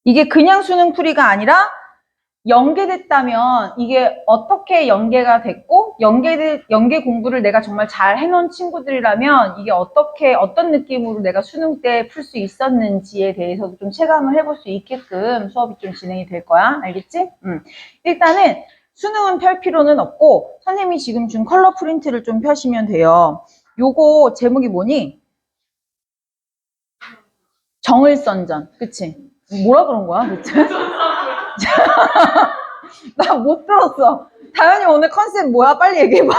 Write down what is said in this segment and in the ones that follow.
이게 그냥 수능풀이가 아니라 연계됐다면 이게 어떻게 연계가 됐고 연계 공부를 내가 정말 잘 해놓은 친구들이라면 이게 어떤 느낌으로 내가 수능 때 풀 수 있었는지에 대해서도 좀 체감을 해볼 수 있게끔 수업이 좀 진행이 될 거야. 알겠지? 일단은 수능은 펼 필요는 없고 선생님이 지금 준 컬러 프린트를 좀 펴시면 돼요. 요거 제목이 뭐니? 정을선전. 그치? 뭐라 그런 거야 도대체? 나 못 들었어. 다현이 오늘 컨셉 뭐야? 빨리 얘기해봐.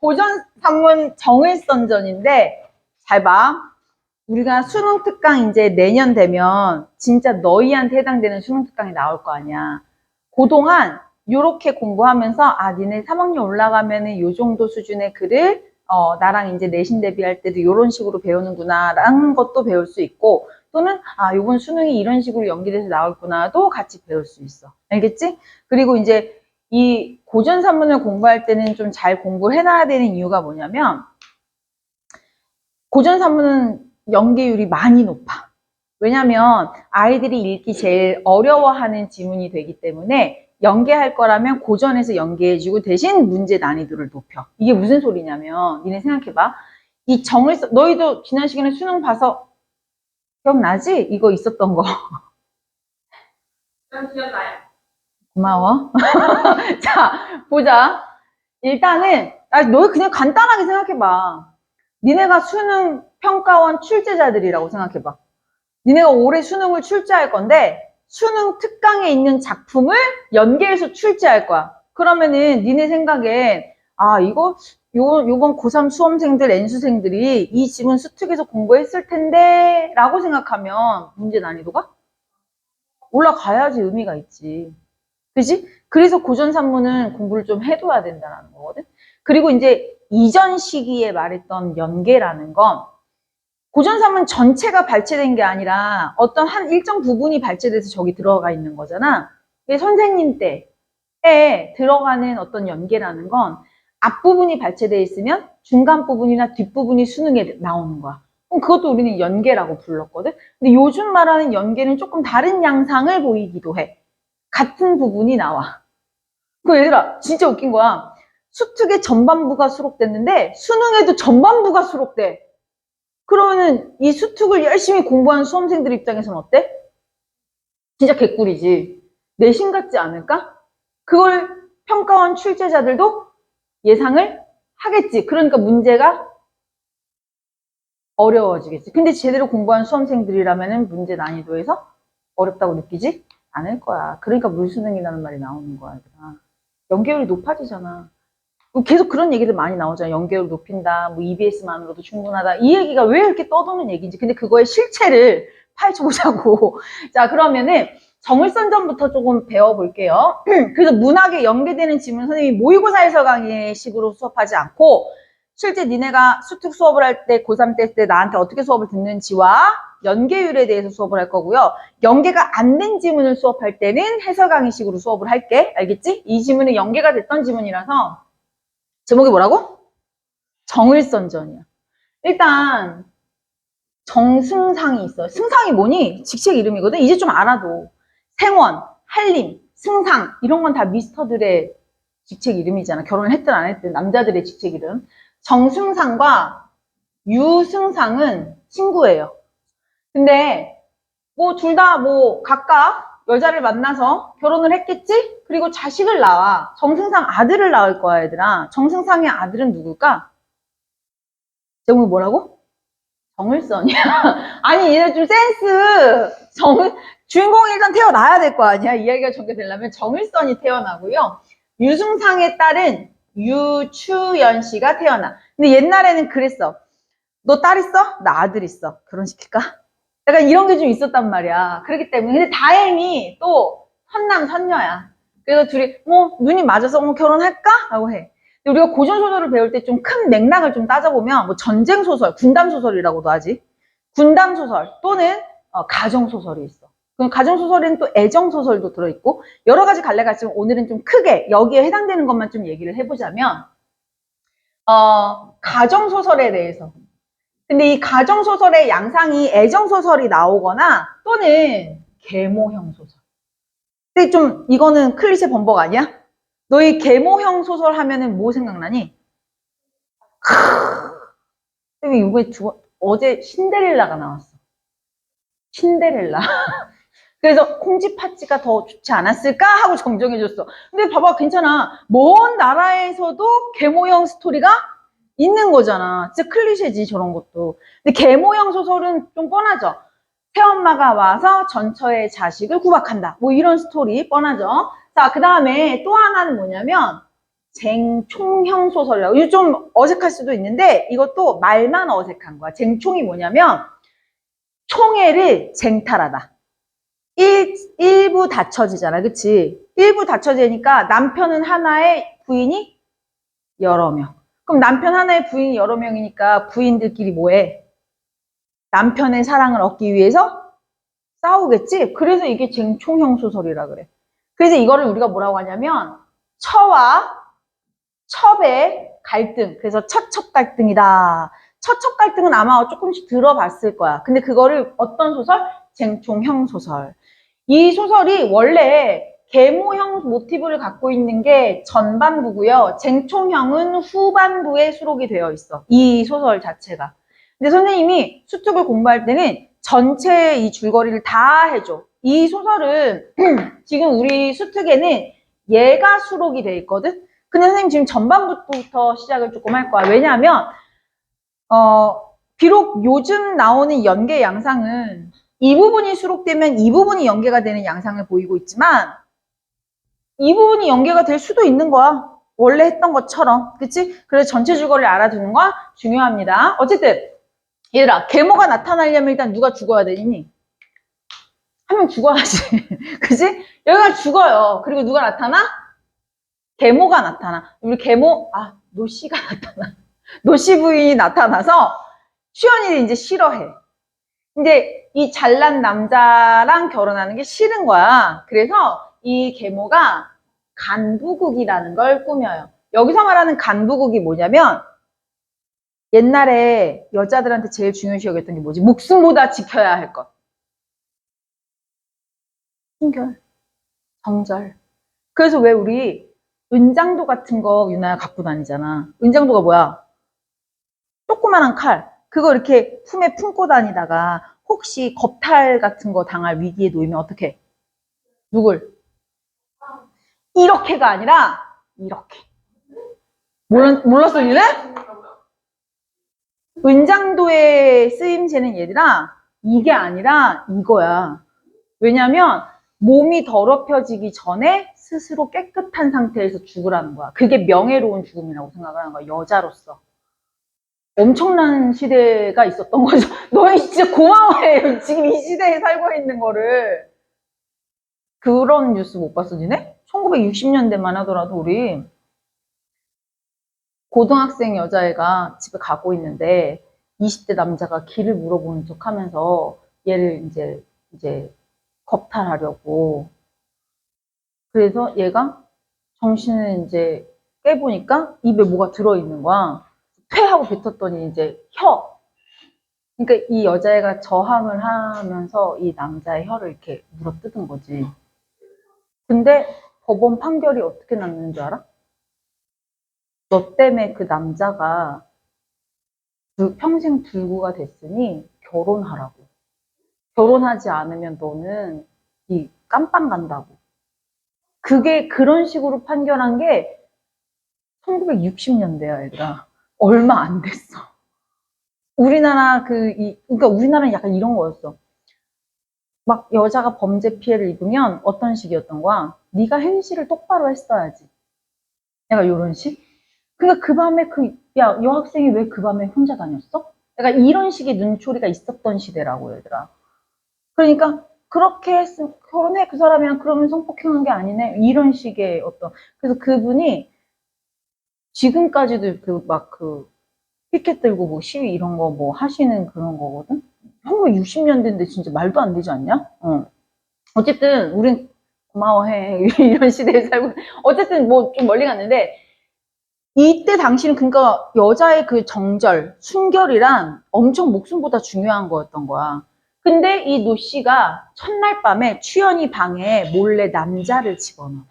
고전 산문 정을선전인데 잘 봐. 우리가 수능 특강 이제 내년 되면 진짜 너희한테 해당되는 수능 특강이 나올 거 아니야. 그동안 요렇게 공부하면서 아 니네 3학년 올라가면은 요 정도 수준의 글을 나랑 이제 내신 대비할 때도 요런 식으로 배우는구나 라는 것도 배울 수 있고 또는 아 요번 수능이 이런 식으로 연기돼서 나올구나도 같이 배울 수 있어. 알겠지? 그리고 이제 이 고전 산문을 공부할 때는 좀 잘 공부해놔야 되는 이유가 뭐냐면 고전 산문은 연계율이 많이 높아. 왜냐면 아이들이 읽기 제일 어려워하는 지문이 되기 때문에 연계할 거라면 고전에서 연계해주고 대신 문제 난이도를 높여. 이게 무슨 소리냐면 니네 생각해봐. 이 너희도 지난 시간에 수능 봐서 기억나지? 이거 있었던 거. 전 기억나요. 고마워. 자, 보자. 일단은 너 그냥 간단하게 생각해봐. 니네가 수능 평가원 출제자들이라고 생각해봐. 니네가 올해 수능을 출제할 건데 수능 특강에 있는 작품을 연계해서 출제할 거야. 그러면은 니네 생각에 아 이거 요번 고3 수험생들 N수생들이 이 지문 수특에서 공부했을 텐데 라고 생각하면 문제 난이도가 올라가야지 의미가 있지. 그지? 그래서 고전 산문은 공부를 좀 해둬야 된다는 거거든. 그리고 이제 이전 시기에 말했던 연계라는 건 고전 산문 전체가 발췌된 게 아니라 어떤 한 일정 부분이 발췌돼서 저기 들어가 있는 거잖아. 선생님 때에 들어가는 어떤 연계라는 건 앞부분이 발췌되어 있으면 중간 부분이나 뒷부분이 수능에 나오는 거야. 그럼 그것도 우리는 연계라고 불렀거든. 근데 요즘 말하는 연계는 조금 다른 양상을 보이기도 해. 같은 부분이 나와. 그 얘들아 진짜 웃긴 거야. 수특에 전반부가 수록됐는데 수능에도 전반부가 수록돼. 그러면은 이 수특을 열심히 공부하는 수험생들 입장에서는 어때? 진짜 개꿀이지. 내신 같지 않을까? 그걸 평가원 출제자들도 예상을 하겠지. 그러니까 문제가 어려워지겠지. 근데 제대로 공부한 수험생들이라면 문제 난이도에서 어렵다고 느끼지 않을 거야. 그러니까 물수능이라는 말이 나오는 거야. 얘들아. 연계율이 높아지잖아. 계속 그런 얘기들 많이 나오잖아. 연계율 높인다, 뭐 EBS만으로도 충분하다. 이 얘기가 왜 이렇게 떠도는 얘기인지. 근데 그거의 실체를 파헤쳐보자고. 자, 그러면은 정을선전부터 조금 배워볼게요. 그래서 문학에 연계되는 지문 선생님이 모의고사에서 강의식으로 수업하지 않고 실제 니네가 수특 수업을 할 때 고3 때 나한테 어떻게 수업을 듣는지와 연계율에 대해서 수업을 할 거고요. 연계가 안 된 지문을 수업할 때는 해설 강의식으로 수업을 할게. 알겠지? 이 지문은 연계가 됐던 지문이라서 제목이 뭐라고? 정을선전이야. 일단 정승상이 있어요. 승상이 뭐니? 직책 이름이거든. 이제 좀 알아도 생원, 한림, 승상 이런 건 다 미스터들의 직책 이름이잖아. 결혼을 했든 안 했든 남자들의 직책 이름. 정승상과 유승상은 친구예요. 근데 뭐 둘 다 뭐 각각 여자를 만나서 결혼을 했겠지? 그리고 자식을 낳아. 정승상 아들을 낳을 거야, 얘들아. 정승상의 아들은 누굴까? 제목이 뭐라고? 정을선이야. 아니, 얘네 좀 센스. 주인공이 일단 태어나야 될 거 아니야? 이야기가 전개되려면 정을선이 태어나고요. 유승상의 딸은 유추연 씨가 태어나. 근데 옛날에는 그랬어. 너 딸 있어? 나 아들 있어. 결혼시킬까? 약간 이런 게 좀 있었단 말이야. 그렇기 때문에. 근데 다행히 또 선남, 선녀야. 그래서 둘이 뭐 눈이 맞아서 결혼할까? 라고 해. 근데 우리가 고전소설을 배울 때 좀 큰 맥락을 좀 따져보면 뭐 전쟁소설, 군담소설이라고도 하지. 군담소설 또는 가정소설이 있어. 그럼 가정소설에는 또 애정소설도 들어있고 여러 가지 갈래가 있지만 오늘은 좀 크게 여기에 해당되는 것만 좀 얘기를 해보자면 가정소설에 대해서 근데 이 가정소설의 양상이 애정소설이 나오거나 또는 계모형 소설. 근데 좀 이거는 클리셰 범벅 아니야? 너희 계모형 소설 하면은 뭐 생각나니? 선생님 이번에 어제 신데렐라가 나왔어. 신데렐라. 그래서 콩쥐팥쥐가 더 좋지 않았을까 하고 정정해줬어. 근데 봐봐, 괜찮아. 먼 나라에서도 계모형 스토리가 있는 거잖아. 진짜 클리셰지, 저런 것도. 근데 계모형 소설은 좀 뻔하죠. 새엄마가 와서 전처의 자식을 구박한다. 뭐 이런 스토리 뻔하죠. 자, 그 다음에 또 하나는 뭐냐면 쟁총형 소설이라고. 이거 좀 어색할 수도 있는데 이것도 말만 어색한 거야. 쟁총이 뭐냐면 총애를 쟁탈하다. 일부 다처지잖아. 그치? 일부 다처제니까 남편은 하나에 부인이 여러 명. 그럼 남편 하나에 부인이 여러 명이니까 부인들끼리 뭐해? 남편의 사랑을 얻기 위해서 싸우겠지? 그래서 이게 쟁총형 소설이라 그래. 그래서 이거를 우리가 뭐라고 하냐면 처와 첩의 갈등. 그래서 처첩 갈등이다. 처첩 갈등은 아마 조금씩 들어봤을 거야. 근데 그거를 어떤 소설? 쟁총형 소설. 이 소설이 원래 계모형 모티브를 갖고 있는 게 전반부고요. 쟁총형은 후반부에 수록이 되어 있어. 이 소설 자체가. 근데 선생님이 수특을 공부할 때는 전체 이 줄거리를 다 해줘. 이 소설은 지금 우리 수특에는 얘가 수록이 돼 있거든. 근데 선생님 지금 전반부부터 시작을 조금 할 거야. 왜냐하면 비록 요즘 나오는 연계 양상은 이 부분이 수록되면 이 부분이 연계가 되는 양상을 보이고 있지만 이 부분이 연계가 될 수도 있는 거야. 원래 했던 것처럼. 그치? 그래서 전체 줄거리를 알아두는 거 중요합니다. 어쨌든 얘들아, 계모가 나타나려면 일단 누가 죽어야 되니? 한 명 죽어야지. 그치? 여기가 죽어요. 그리고 누가 나타나? 계모가 나타나. 우리 계모, 노씨가 나타나. 노씨 부인이 나타나서 수연이를 이제 싫어해. 근데 이 잘난 남자랑 결혼하는 게 싫은 거야. 그래서 이 계모가 간부국이라는 걸 꾸며요. 여기서 말하는 간부국이 뭐냐면 옛날에 여자들한테 제일 중요시 여겼던 게 뭐지? 목숨보다 지켜야 할 것. 순결, 정절. 그래서 왜 우리 은장도 같은 거 유나야 갖고 다니잖아. 은장도가 뭐야? 조그만한 칼. 그거 이렇게 품에 품고 다니다가 혹시 겁탈 같은 거 당할 위기에 놓이면 어떻게? 누굴? 이렇게가 아니라 이렇게. 몰랐어, 니네? 은장도의 쓰임새는 얘들아 이게 아니라 이거야. 왜냐면 몸이 더럽혀지기 전에 스스로 깨끗한 상태에서 죽으라는 거야. 그게 명예로운 죽음이라고 생각을 하는 거야. 여자로서. 엄청난 시대가 있었던 거죠. 너희 진짜 고마워해. 지금 이 시대에 살고 있는 거를. 그런 뉴스 못 봤어, 니네? 1960년대만 하더라도 우리 고등학생 여자애가 집에 가고 있는데 20대 남자가 길을 물어보는 척 하면서 얘를 이제 겁탈하려고. 그래서 얘가 정신을 이제 깨보니까 입에 뭐가 들어있는 거야. 퇴 하고 뱉었더니 이제 혀. 그러니까 이 여자애가 저항을 하면서 이 남자의 혀를 이렇게 물어뜯은 거지. 근데 법원 판결이 어떻게 났는 줄 알아? 너 때문에 그 남자가 평생 불구가 됐으니 결혼하라고. 결혼하지 않으면 너는 이 깜빵 간다고. 그게 그런 식으로 판결한 게 1960년대야, 얘들아. 얼마 안 됐어. 우리나라 그러니까 우리나라는 약간 이런 거였어. 막 여자가 범죄 피해를 입으면 어떤 식이었던 거야? 네가 행실을 똑바로 했어야지. 약간 이런 식? 그러니까 그 밤에 여학생이 왜 그 밤에 혼자 다녔어? 약간 이런 식의 눈초리가 있었던 시대라고, 얘들아. 그러니까 그렇게 했으면 결혼해 그 사람이랑 그러면 성폭행한 게 아니네 이런 식의 그래서 그분이 지금까지도 피켓 들고 뭐 시위 이런 거 뭐 하시는 그런 거거든. 1960년대인데 진짜 말도 안 되지 않냐? 어쨌든 우린 고마워해. 이런 시대에 살고. 어쨌든 뭐 좀 멀리 갔는데 이때 당시는 그러니까 여자의 그 정절, 순결이란 엄청 목숨보다 중요한 거였던 거야. 근데 이 노 씨가 첫날 밤에 추연이 방에 몰래 남자를 집어넣어.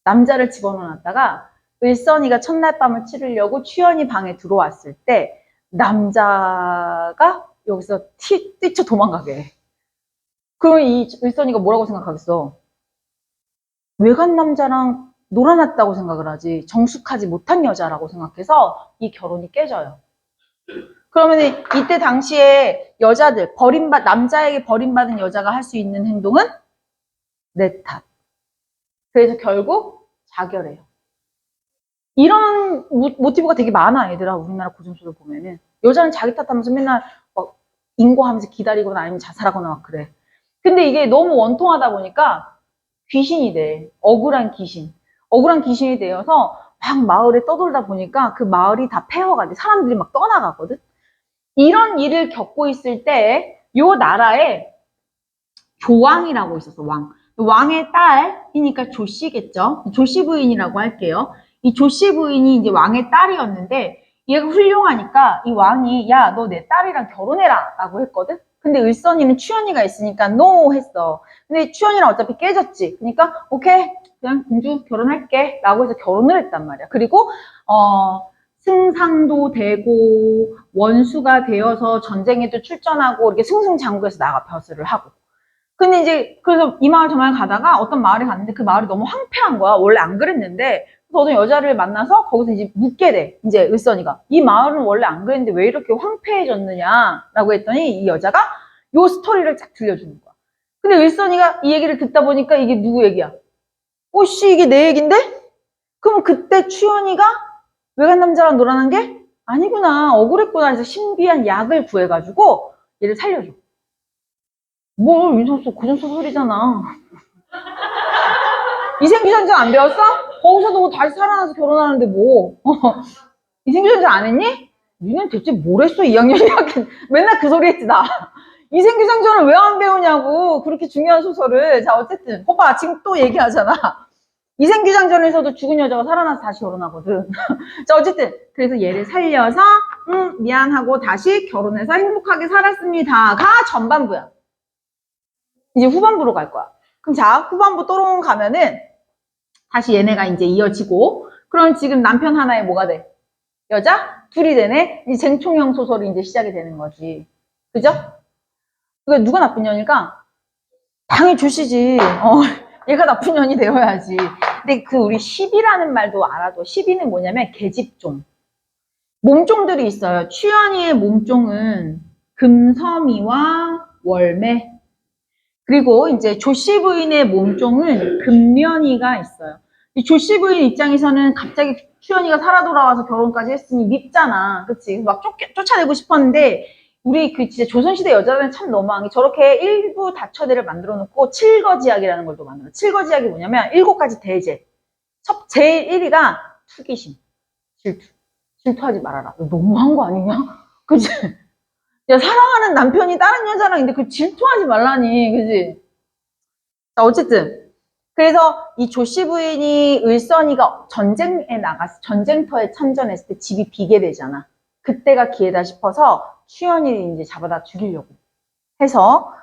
남자를 집어넣었다가 을선이가 첫날 밤을 치르려고 추연이 방에 들어왔을 때 남자가 여기서 뛰쳐 도망가게 해. 그럼 이 을선이가 뭐라고 생각하겠어? 외간 남자랑 놀아났다고 생각을 하지 정숙하지 못한 여자라고 생각해서 이 결혼이 깨져요. 그러면 이때 당시에 여자들 남자에게 버림받은 여자가 할 수 있는 행동은 내 탓. 그래서 결국 자결해요. 이런 모티브가 되게 많아, 얘들아. 우리나라 고전소설 보면은 여자는 자기 탓하면서 맨날 막 인고하면서 기다리거나 아니면 자살하거나 막 그래. 근데 이게 너무 원통하다 보니까 귀신이 돼. 억울한 귀신. 억울한 귀신이 되어서 막 마을에 떠돌다 보니까 그 마을이 다 폐허가 돼. 사람들이 막 떠나가거든. 이런 일을 겪고 있을 때 요 나라에 조왕이라고 있었어. 왕의 딸이니까 조씨겠죠. 조씨 부인이라고 할게요. 이 조씨 부인이 이제 왕의 딸이었는데 얘가 훌륭하니까 이 왕이 야, 너 내 딸이랑 결혼해라 라고 했거든. 근데 을선이는 추연이가 있으니까 노 했어. 근데 추연이랑 어차피 깨졌지. 그러니까 오케이, 그냥 공주 결혼할게 라고 해서 결혼을 했단 말이야. 그리고 승상도 되고 원수가 되어서 전쟁에도 출전하고 이렇게 승승장구해서 나가 벼슬을 하고. 근데 이제 그래서 이 마을 저 마을 가다가 어떤 마을에 갔는데 그 마을이 너무 황폐한 거야. 원래 안 그랬는데. 그래서 어떤 여자를 만나서 거기서 이제 묻게 돼. 이제 을선이가 이 마을은 원래 안 그랬는데 왜 이렇게 황폐해졌느냐라고 했더니 이 여자가 요 스토리를 쫙 들려주는 거야. 근데 을선이가 이 얘기를 듣다 보니까 이게 누구 얘기야? 씨, 이게 내 얘긴데? 그럼 그때 추연이가 외간 남자랑 놀아난 게 아니구나, 억울했구나 해서 신비한 약을 구해가지고 얘를 살려줘. 뭘, 인성소 고전소설이잖아. 이생규전쟁 안 배웠어? 거기서도 뭐 다시 살아나서 결혼하는데 뭐. 이생규전쟁 안 했니? 니는 대체 뭘 했어, 2학년 1학년. 맨날 그 소리 했지, 나. 이생규전쟁을 왜 안 배우냐고, 그렇게 중요한 소설을. 자, 어쨌든. 오빠, 지금 또 얘기하잖아. 이생규장전에서도 죽은 여자가 살아나서 다시 결혼하거든. 자, 어쨌든. 그래서 얘를 살려서, 미안하고 다시 결혼해서 행복하게 살았습니다가 전반부야. 이제 후반부로 갈 거야. 그럼 자, 후반부 또롱 가면은 다시 얘네가 이제 이어지고, 그럼 지금 남편 하나에 뭐가 돼? 여자? 둘이 되네? 이 쟁총형 소설이 이제 시작이 되는 거지. 그죠? 그러니까 누가 나쁜 년일까? 당연히 조씨지. 얘가 나쁜 년이 되어야지. 근데 그 우리 시비라는 말도 알아도, 시비는 뭐냐면 계집종. 몸종들이 있어요. 추연이의 몸종은 금섬이와 월매. 그리고 이제 조씨 부인의 몸종은 금련이가 있어요. 이 조씨 부인 입장에서는 갑자기 추연이가 살아 돌아와서 결혼까지 했으니 밉잖아. 그치? 막 쫓아내고 싶었는데, 우리 그 진짜 조선시대 여자들은 참 너무한 게 저렇게 일부 다처대를 만들어 놓고 칠거지약이라는 걸 또 만들어. 칠거지약이 뭐냐면 7가지 대제. 제일 1위가 투기심. 질투. 질투하지 말아라. 너무한 거 아니냐? 그치? 야, 사랑하는 남편이 다른 여자랑 있는데 그 질투하지 말라니. 그치? 자, 어쨌든. 그래서 이 조씨 부인이 을선이가 전쟁에 나갔어. 전쟁터에 참전했을 때 집이 비게 되잖아. 그때가 기회다 싶어서 추연이를 이제 잡아다 죽이려고 해서,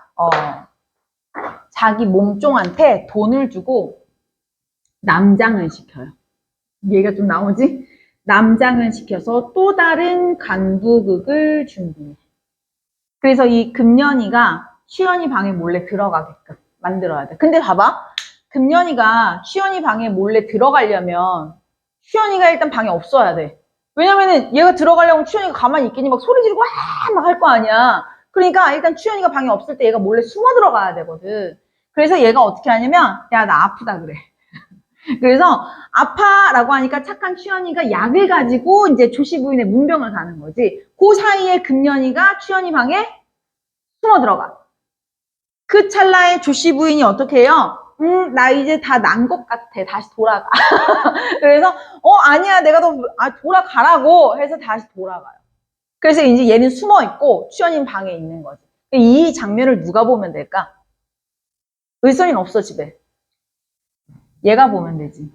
자기 몸종한테 돈을 주고 남장을 시켜요. 얘가 좀 나오지? 남장을 시켜서 또 다른 간부극을 준비해. 그래서 이 금년이가 추연이 방에 몰래 들어가게끔 만들어야 돼. 근데 봐봐. 금년이가 추연이 방에 몰래 들어가려면 추연이가 일단 방에 없어야 돼. 왜냐면은 얘가 들어가려면 추연이가 가만히 있겠니? 막 소리 지르고 막 할 거 아니야. 그러니까 일단 추연이가 방에 없을 때 얘가 몰래 숨어 들어가야 되거든. 그래서 얘가 어떻게 하냐면, 야, 나 아프다 그래. 그래서 아파라고 하니까 착한 추연이가 약을 가지고 이제 조씨 부인의 문병을 가는 거지. 그 사이에 금년이가 추연이 방에 숨어 들어가. 그 찰나에 조씨 부인이 어떻게 해요? 나 이제 다 난 것 같아. 다시 돌아가. 그래서 아니야, 내가 돌아가라고 해서 다시 돌아가요. 그래서 이제 얘는 숨어 있고 추연이는 방에 있는 거지. 이 장면을 누가 보면 될까? 을선이는 없어, 집에. 얘가 보면 되지.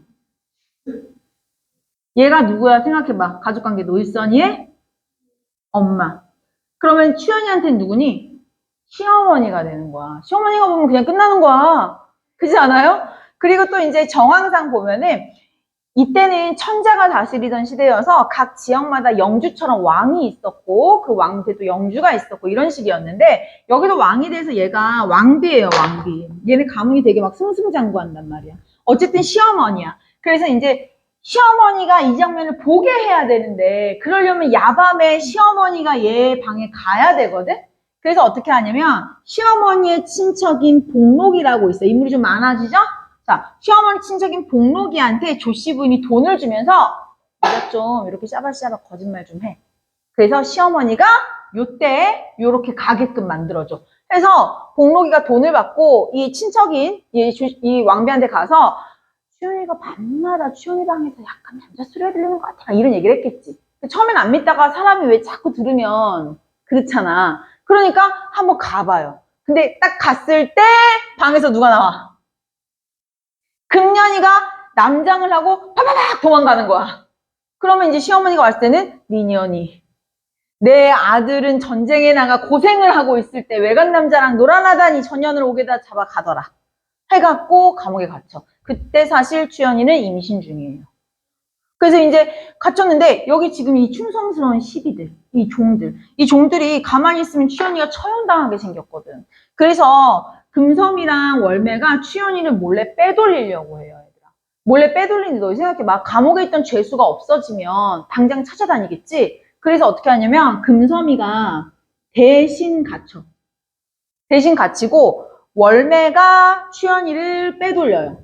얘가 누구야? 생각해봐. 가족관계도 을선이의 엄마. 그러면 추연이한테는 누구니? 시어머니가 되는 거야. 시어머니가 보면 그냥 끝나는 거야. 그렇지 않아요? 그리고 또 이제 정황상 보면은 이때는 천자가 다스리던 시대여서 각 지역마다 영주처럼 왕이 있었고 그 왕대도 영주가 있었고 이런 식이었는데 여기도 왕이 돼서 얘가 왕비예요, 왕비. 얘는 가문이 되게 막 승승장구한단 말이야. 어쨌든 시어머니야. 그래서 이제 시어머니가 이 장면을 보게 해야 되는데 그러려면 야밤에 시어머니가 얘 방에 가야 되거든? 그래서 어떻게 하냐면 시어머니의 친척인 복록이라고 있어요. 인물이 좀 많아지죠? 자, 시어머니 친척인 복록이한테 조씨 부인이 돈을 주면서 네가 좀 이렇게 짜발짜발 거짓말 좀 해. 그래서 시어머니가 요때 요렇게 가게끔 만들어줘. 그래서 복록이가 돈을 받고 이 친척인 이 왕비한테 가서 추연이가 밤마다 추연이 방에서 약간 남자 소리가 들리는 것 같아. 이런 얘기를 했겠지. 처음엔 안 믿다가 사람이 왜 자꾸 들으면 그렇잖아. 그러니까 한번 가봐요. 근데 딱 갔을 때 방에서 누가 나와? 금년이가 남장을 하고 파바박 도망가는 거야. 그러면 이제 시어머니가 왔을 때는 민년이 내 아들은 전쟁에 나가 고생을 하고 있을 때 외간 남자랑 놀아나다니 전년을 옥에다 잡아 가더라. 해갖고 감옥에 갇혀. 그때 사실 추연이는 임신 중이에요. 그래서 이제 갇혔는데 여기 지금 이 충성스러운 시비들, 이 종들이 가만히 있으면 추연이가 처형당하게 생겼거든. 그래서 금섬이랑 월매가 추연이를 몰래 빼돌리려고 해요, 얘들아. 몰래 빼돌리는데 너 생각해 봐. 감옥에 있던 죄수가 없어지면 당장 찾아다니겠지? 그래서 어떻게 하냐면 금섬이가 대신 갇혀. 대신 갇히고 월매가 추연이를 빼돌려요.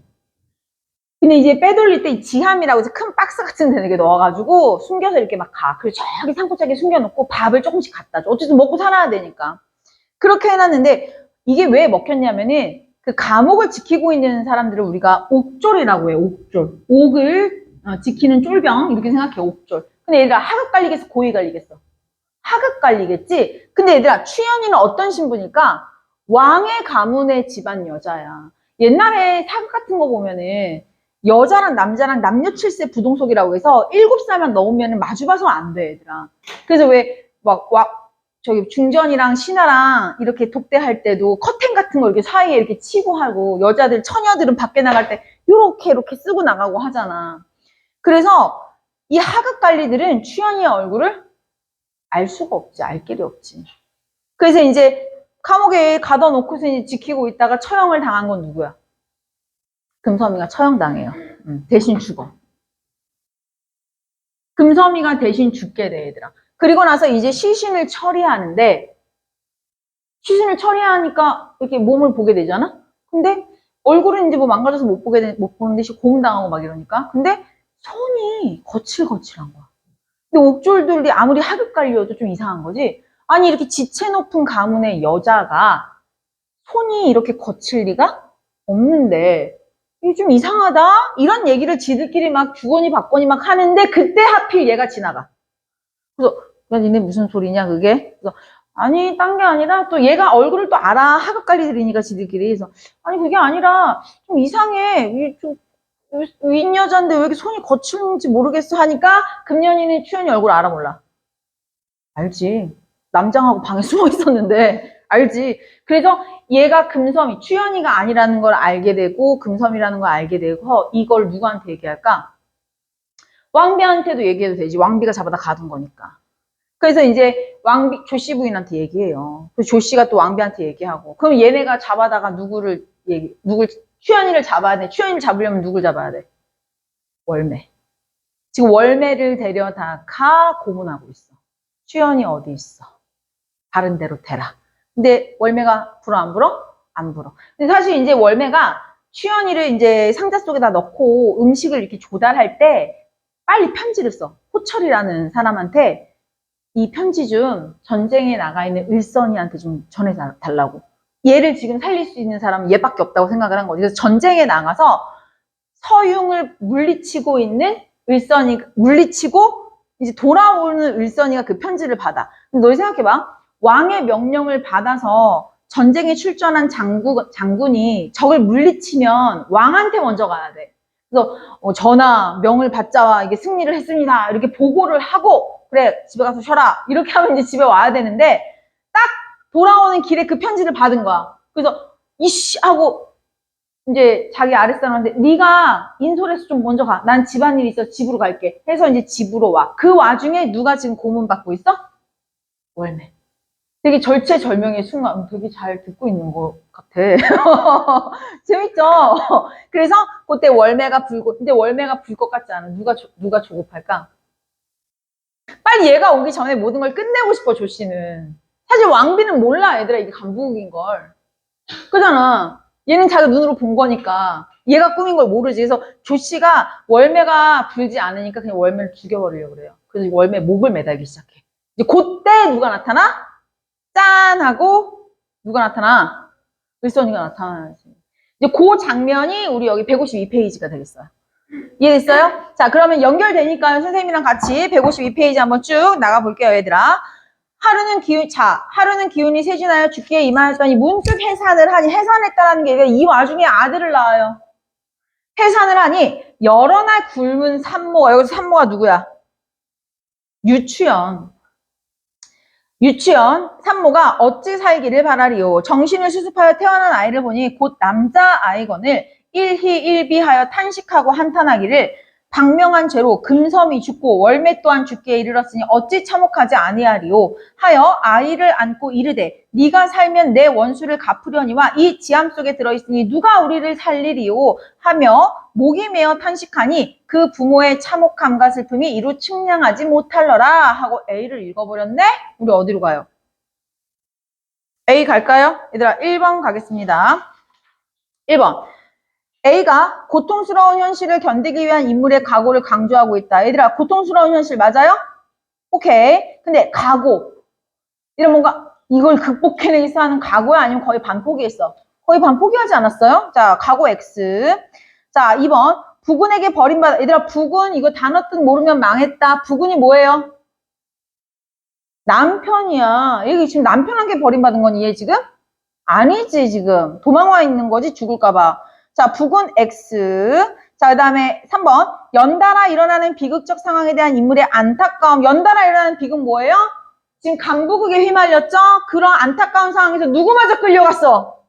근데 이제 빼돌릴 때 지함이라고 해서 큰 박스 같은 데에 넣어가지고 숨겨서 이렇게 막 가. 그리고 저기 산골짜기에 숨겨놓고 밥을 조금씩 갖다 줘. 어쨌든 먹고 살아야 되니까. 그렇게 해놨는데 이게 왜 먹혔냐면은 그 감옥을 지키고 있는 사람들을 우리가 옥졸이라고 해요. 옥졸. 옥을 지키는 쫄병 이렇게 생각해. 옥졸. 근데 얘들아 하급 갈리겠어? 고위 갈리겠어? 하급 갈리겠지? 근데 얘들아 추연이는 어떤 신분일까? 왕의 가문의 집안 여자야. 옛날에 사극 같은 거 보면은 여자랑 남자랑 남녀 칠세 부동석이라고 해서 7살만 넘으면 마주봐서는 안 돼, 얘들아. 그래서 왜, 저기 중전이랑 신하랑 이렇게 독대할 때도 커튼 같은 거 이렇게 사이에 이렇게 치고 하고 여자들, 처녀들은 밖에 나갈 때 이렇게 쓰고 나가고 하잖아. 그래서 이 하급 관리들은 추연이의 얼굴을 알 수가 없지, 알 길이 없지. 그래서 이제 감옥에 가둬놓고서 이제 지키고 있다가 처형을 당한 건 누구야? 금섬이가 처형당해요. 대신 죽어. 금섬이가 대신 죽게 돼, 얘들아. 그리고 나서 이제 시신을 처리하는데, 시신을 처리하니까 이렇게 몸을 보게 되잖아? 근데 얼굴은 이제 뭐 망가져서 못 보는 듯이 고문당하고 막 이러니까. 근데 손이 거칠거칠한 거야. 근데 옥졸들이 아무리 하급 관리여도 좀 이상한 거지. 아니, 이렇게 지체 높은 가문의 여자가 손이 이렇게 거칠 리가 없는데, 이게 좀 이상하다? 이런 얘기를 지들끼리 막 주거니 받거니 막 하는데 그때 하필 얘가 지나가. 그래서 야 니네 무슨 소리냐 그게? 그래서 아니 딴 게 아니라 또 얘가 얼굴을 또 알아. 하급관리들이니까 지들끼리. 그래서 아니 그게 아니라 좀 이상해. 좀 윗 여잔데 왜 이렇게 손이 거칠는지 모르겠어 하니까 금년이는 추연이 얼굴 알아 몰라? 알지. 남장하고 방에 숨어 있었는데 알지. 그래서 얘가 금섬이 추연이가 아니라는 걸 알게 되고 금섬이라는 걸 알게 되고 이걸 누구한테 얘기할까? 왕비한테도 얘기해도 되지. 왕비가 잡아다 가둔 거니까. 그래서 이제 왕비 조씨 부인한테 얘기해요. 그 조씨가 또 왕비한테 얘기하고 그럼 얘네가 잡아다가 누굴 추연이를 잡아야 돼. 추연이를 잡으려면 누굴 잡아야 돼? 월매. 지금 월매를 데려다가 고문하고 있어. 추연이 어디 있어? 다른 데로 대라. 근데 월매가 불어 안 불어? 안 불어. 근데 사실 이제 월매가 추연이를 이제 상자 속에다 넣고 음식을 이렇게 조달할 때 빨리 편지를 써. 호철이라는 사람한테 이 편지 좀 전쟁에 나가 있는 을선이한테 좀 전해달라고. 얘를 지금 살릴 수 있는 사람은 얘밖에 없다고 생각을 한 거지. 그래서 전쟁에 나가서 서융을 물리치고 있는 을선이 물리치고 이제 돌아오는 을선이가 그 편지를 받아. 근데 너 생각해봐. 왕의 명령을 받아서 전쟁에 출전한 장군이 적을 물리치면 왕한테 먼저 가야 돼. 그래서 전하 명을 받자와 이게 승리를 했습니다. 이렇게 보고를 하고 그래 집에 가서 쉬어라 이렇게 하면 이제 집에 와야 되는데 딱 돌아오는 길에 그 편지를 받은 거야. 그래서 이씨 하고 이제 자기 아랫사람한테 네가 인솔에서 좀 먼저 가. 난 집안일이 있어 집으로 갈게. 해서 이제 집으로 와. 그 와중에 누가 지금 고문 받고 있어? 월매. 되게 절체절명의 순간 되게 잘 듣고 있는 것 같아. 재밌죠? 그래서 그때 월매가 불고 근데 월매가 불 것 같지 않아. 누가 조급할까? 빨리 얘가 오기 전에 모든 걸 끝내고 싶어, 조씨는. 사실 왕비는 몰라, 얘들아, 이게 간부국인 걸. 그잖아. 얘는 자기 눈으로 본 거니까. 얘가 꾸민 걸 모르지. 그래서 조씨가 월매가 불지 않으니까 그냥 월매를 죽여버리려고 그래요. 그래서 월매 목을 매달기 시작해. 이제 그때 누가 나타나? 짠! 하고 누가 나타나? 을선이가 나타나지. 이제 그 장면이 우리 여기 152페이지가 되겠어요. 이해됐어요? 자, 그러면 연결되니까요. 선생님이랑 같이 152페이지 한번 쭉 나가볼게요, 얘들아. 하루는 기운이 쇠진하여 죽기에 임하였더니 문득 해산을 하니, 해산했다는 게 이 와중에 아들을 낳아요. 해산을 하니 여러 날 굶은 산모가, 여기서 산모가 누구야? 유추연, 산모가 어찌 살기를 바라리요. 정신을 수습하여 태어난 아이를 보니 곧 남자아이건을 일희일비하여 탄식하고 한탄하기를 방명한 죄로 금섬이 죽고 월매 또한 죽기에 이르렀으니 어찌 참혹하지 아니하리요 하여 아이를 안고 이르되 네가 살면 내 원수를 갚으려니와 이 지암 속에 들어있으니 누가 우리를 살리리요 하며 목이 메어 탄식하니 그 부모의 참혹함과 슬픔이 이루 측량하지 못할러라 하고 A를 읽어버렸네. 우리 어디로 가요? A 갈까요? 얘들아 1번 가겠습니다. 1번 A가 고통스러운 현실을 견디기 위한 인물의 각오를 강조하고 있다. 얘들아 고통스러운 현실 맞아요? 오케이. 근데 각오 이런 뭔가 이걸 극복해내기 위해서 하는 각오야? 아니면 거의 반 포기했어? 거의 반 포기하지 않았어요? 자 각오 X. 자 2번 부군에게 버림받아. 얘들아 부군 이거 단어 뜻 모르면 망했다. 부군이 뭐예요? 남편이야. 여기 지금 남편한테 버림받은 거니 얘 지금? 아니지 지금. 도망와 있는 거지 죽을까봐. 자, 부군 X. 자, 그 다음에 3번. 연달아 일어나는 비극적 상황에 대한 인물의 안타까움. 연달아 일어나는 비극 뭐예요? 지금 강부국에 휘말렸죠? 그런 안타까운 상황에서 누구마저 끌려갔어?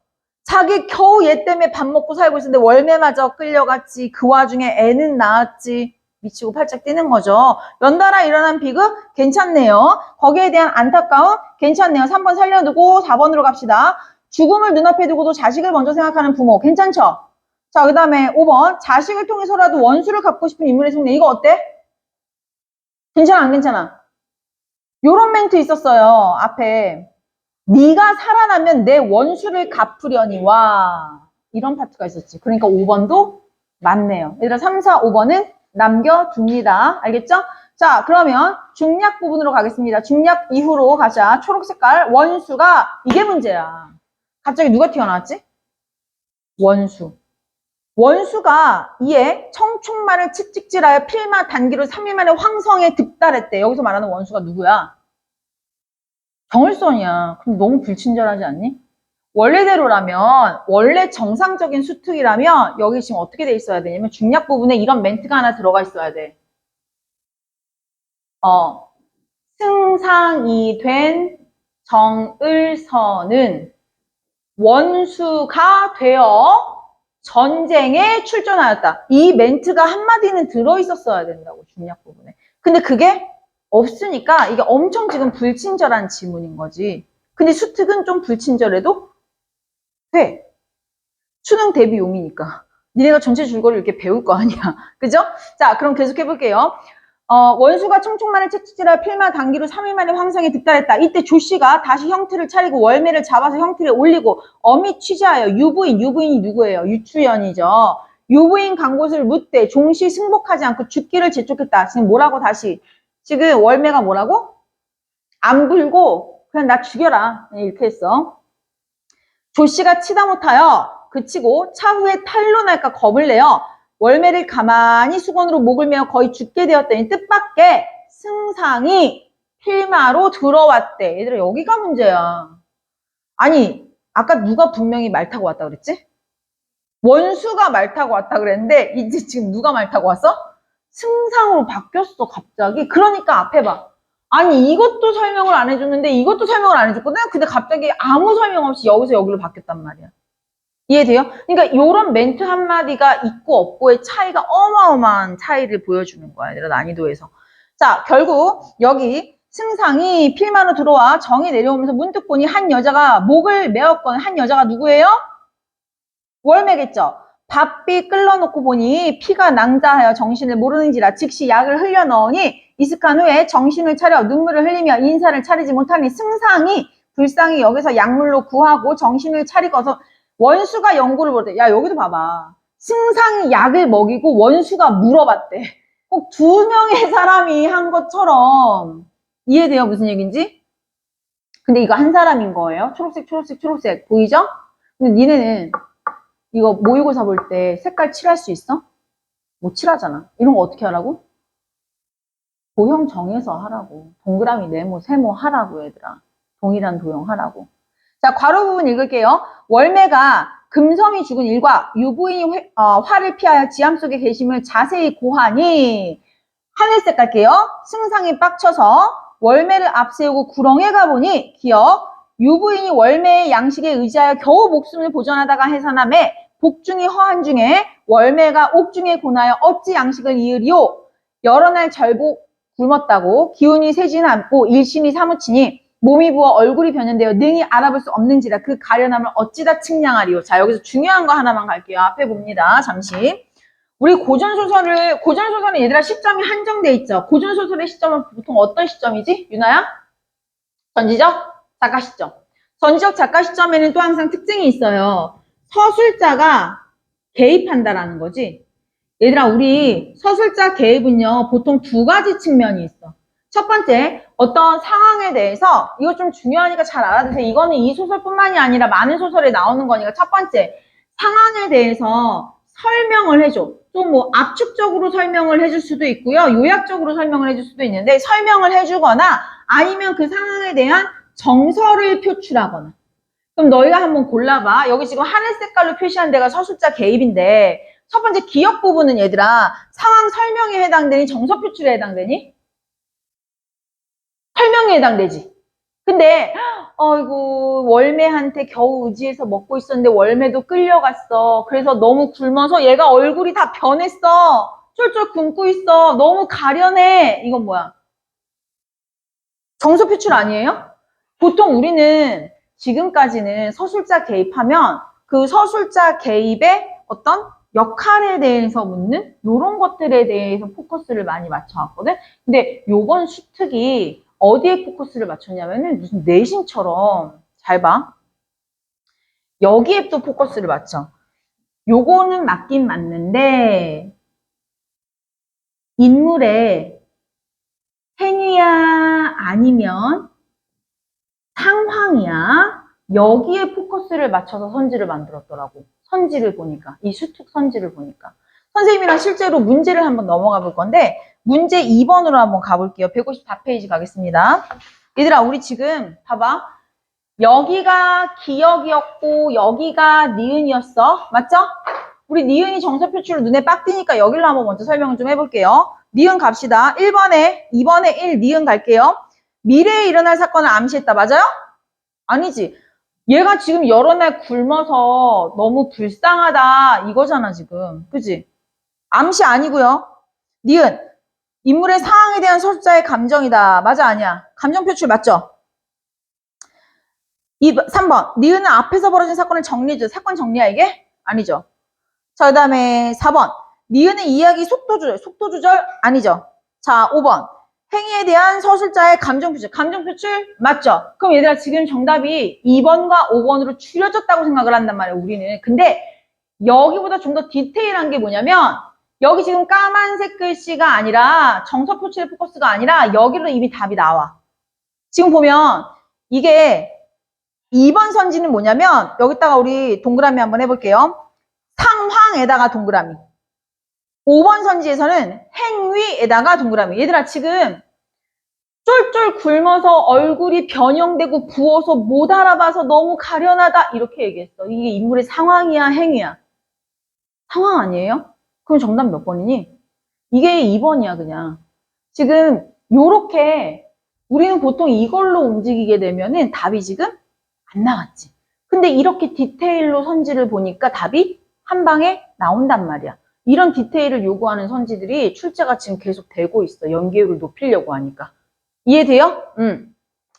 자기 겨우 얘 때문에 밥 먹고 살고 있었는데 월매마저 끌려갔지. 그 와중에 애는 낳았지. 미치고 팔짝 뛰는 거죠. 연달아 일어난 비극 괜찮네요. 거기에 대한 안타까움 괜찮네요. 3번 살려두고 4번으로 갑시다. 죽음을 눈앞에 두고도 자식을 먼저 생각하는 부모 괜찮죠? 자, 그 다음에 5번 자식을 통해서라도 원수를 갚고 싶은 인물의 속내 이거 어때? 괜찮아 안 괜찮아? 요런 멘트 있었어요. 앞에 네가 살아나면 내 원수를 갚으려니와 이런 파트가 있었지. 그러니까 5번도 맞네요. 얘들아 3, 4, 5번은 남겨둡니다. 알겠죠? 자 그러면 중략 부분으로 가겠습니다. 중략 이후로 가자. 초록 색깔 원수가 이게 문제야. 갑자기 누가 튀어나왔지? 원수. 원수가 이에 청춘만을 칙칙질하여 필마 단기로 3일 만에 황성에 득달했대. 여기서 말하는 원수가 누구야? 정을선이야. 그럼 너무 불친절하지 않니? 원래대로라면 원래 정상적인 수특이라면 여기 지금 어떻게 돼 있어야 되냐면 중략 부분에 이런 멘트가 하나 들어가 있어야 돼. 승상이 된 정을선은 원수가 되어 전쟁에 출전하였다. 이 멘트가 한마디는 들어있었어야 된다고 중략 부분에. 근데 그게 없으니까 이게 엄청 지금 불친절한 지문인 거지. 근데 수특은 좀 불친절해도 돼. 수능 대비 용이니까. 니네가 전체 줄거리를 이렇게 배울 거 아니야. 그죠? 자, 그럼 계속 해볼게요. 원수가 청총만을 채찍질하여 필마 단기로 3일 만에 황성에 득달했다. 이때 조씨가 다시 형틀을 차리고 월매를 잡아서 형틀에 올리고 어미 취재하여 유부인이 누구예요? 유추연이죠. 유부인 간 곳을 묻되 종시 승복하지 않고 죽기를 재촉했다. 지금 뭐라고 다시? 지금 월매가 뭐라고? 안 불고 그냥 나 죽여라. 이렇게 했어. 조씨가 치다 못하여 그치고 차후에 탈로 날까 겁을 내어 월매를 가만히 수건으로 목을 메어 거의 죽게 되었더니 뜻밖의 승상이 필마로 들어왔대. 얘들아 여기가 문제야. 아니 아까 누가 분명히 말 타고 왔다 그랬지? 원수가 말 타고 왔다 그랬는데 이제 지금 누가 말 타고 왔어? 승상으로 바뀌었어 갑자기. 그러니까 앞에 봐. 아니 이것도 설명을 안 해줬는데 이것도 설명을 안 해줬거든? 근데 갑자기 아무 설명 없이 여기서 여기로 바뀌었단 말이야. 이해돼요? 그러니까 요런 멘트 한마디가 있고 없고의 차이가 어마어마한 차이를 보여주는 거야. 얘들아 난이도에서. 자 결국 여기 승상이 필마로 들어와 정이 내려오면서 문득 보니 한 여자가 목을 메었건 한 여자가 누구예요? 월매겠죠. 밥비 끓여놓고 보니 피가 낭자하여 정신을 모르는지라 즉시 약을 흘려 넣으니 이슥한 후에 정신을 차려 눈물을 흘리며 인사를 차리지 못하니 승상이 불쌍히 여기서 약물로 구하고 정신을 차리고서 원수가 연구를 벌였대. 야 여기도 봐봐. 승상이 약을 먹이고 원수가 물어봤대. 꼭 두 명의 사람이 한 것처럼 이해돼요? 무슨 얘기인지? 근데 이거 한 사람인 거예요. 초록색 초록색 초록색 보이죠? 근데 니네는 이거 모의고사 볼 때 색깔 칠할 수 있어? 못 칠하잖아. 이런 거 어떻게 하라고? 도형 정해서 하라고. 동그라미, 네모, 세모 하라고 얘들아. 동일한 도형 하라고. 자, 괄호 부분 읽을게요. 월매가 금섬이 죽은 일과 유부인이 화를 피하여 지함 속에 계심을 자세히 고하니 하늘색 갈게요. 승상이 빡쳐서 월매를 앞세우고 구렁에 가보니 기어 유부인이 월매의 양식에 의지하여 겨우 목숨을 보존하다가 해산함에 복중이 허한 중에 월매가 옥중에 고나여 어찌 양식을 이으리오. 여러 날 절복 굶었다고 기운이 세지는 않고 일심이 사무치니 몸이 부어 얼굴이 변연되어 능히 알아볼 수 없는지라 그 가련함을 어찌다 측량하리오. 자 여기서 중요한 거 하나만 갈게요. 앞에 봅니다. 잠시. 우리 고전소설은 얘들아 시점이 한정돼 있죠. 고전소설의 시점은 보통 어떤 시점이지? 유나야? 전지적 작가 시점. 전지적 작가 시점에는 또 항상 특징이 있어요. 서술자가 개입한다라는 거지. 얘들아 우리 서술자 개입은요 보통 두 가지 측면이 있어. 첫 번째 어떤 상황에 대해서 이거 좀 중요하니까 잘 알아두세요. 이거는 이 소설뿐만이 아니라 많은 소설에 나오는 거니까 첫 번째 상황에 대해서 설명을 해줘. 또 뭐 압축적으로 설명을 해줄 수도 있고요. 요약적으로 설명을 해줄 수도 있는데 설명을 해주거나 아니면 그 상황에 대한 정서를 표출하거나. 그럼 너희가 한번 골라봐. 여기 지금 하늘 색깔로 표시한 데가 서술자 개입인데 첫 번째 기억 부분은 얘들아 상황 설명에 해당되니 정서 표출에 해당되니? 설명에 해당되지. 근데 어이구 월매한테 겨우 의지해서 먹고 있었는데 월매도 끌려갔어. 그래서 너무 굶어서 얘가 얼굴이 다 변했어. 쫄쫄 굶고 있어. 너무 가련해. 이건 뭐야? 정서 표출 아니에요? 보통 우리는 지금까지는 서술자 개입하면 그 서술자 개입의 어떤 역할에 대해서 묻는 이런 것들에 대해서 포커스를 많이 맞춰왔거든. 근데 요번 수특이 어디에 포커스를 맞췄냐면은 무슨 내신처럼 잘 봐. 여기에 또 포커스를 맞춰. 요거는 맞긴 맞는데 인물의 행위야 아니면 상황이야. 여기에 포커스를 맞춰서 선지를 만들었더라고. 선지를 보니까. 이 수특 선지를 보니까. 선생님이랑 실제로 문제를 한번 넘어가 볼 건데 문제 2번으로 한번 가볼게요. 154페이지 가겠습니다. 얘들아 우리 지금 봐봐. 여기가 기역이었고 여기가 니은이었어. 맞죠? 우리 니은이 정서 표출로 눈에 빡 띄니까 여기를 한번 먼저 설명을 좀 해볼게요. 니은 갑시다. 1번에 2번에 1 니은 갈게요. 미래에 일어날 사건을 암시했다. 맞아요? 아니지. 얘가 지금 여러 날 굶어서 너무 불쌍하다 이거잖아 지금. 그지? 암시 아니고요. 니은. 인물의 상황에 대한 서술자의 감정이다. 맞아 아니야? 감정 표출 맞죠? 3번. 니은은 앞에서 벌어진 사건을 정리해줘. 사건 정리야 이게? 아니죠. 자, 그 다음에 4번. 니은의 이야기 속도 조절. 속도 조절 아니죠. 자, 5번. 행위에 대한 서술자의 감정 표출. 감정 표출 맞죠? 그럼 얘들아 지금 정답이 2번과 5번으로 추려졌다고 생각을 한단 말이에요. 우리는. 근데 여기보다 좀 더 디테일한 게 뭐냐면 여기 지금 까만색 글씨가 아니라 정서 표출의 포커스가 아니라 여기로 이미 답이 나와. 지금 보면 이게 2번 선지는 뭐냐면 여기다가 우리 동그라미 한번 해볼게요. 상황에다가 동그라미. 5번 선지에서는 행위에다가 동그라미. 얘들아 지금 쫄쫄 굶어서 얼굴이 변형되고 부어서 못 알아봐서 너무 가련하다 이렇게 얘기했어. 이게 인물의 상황이야 행위야? 상황 아니에요? 그럼 정답 몇 번이니? 이게 2번이야 그냥. 지금 요렇게 우리는 보통 이걸로 움직이게 되면은 답이 지금 안 나왔지. 근데 이렇게 디테일로 선지를 보니까 답이 한 방에 나온단 말이야. 이런 디테일을 요구하는 선지들이 출제가 지금 계속 되고 있어. 연계율을 높이려고 하니까. 이해돼요?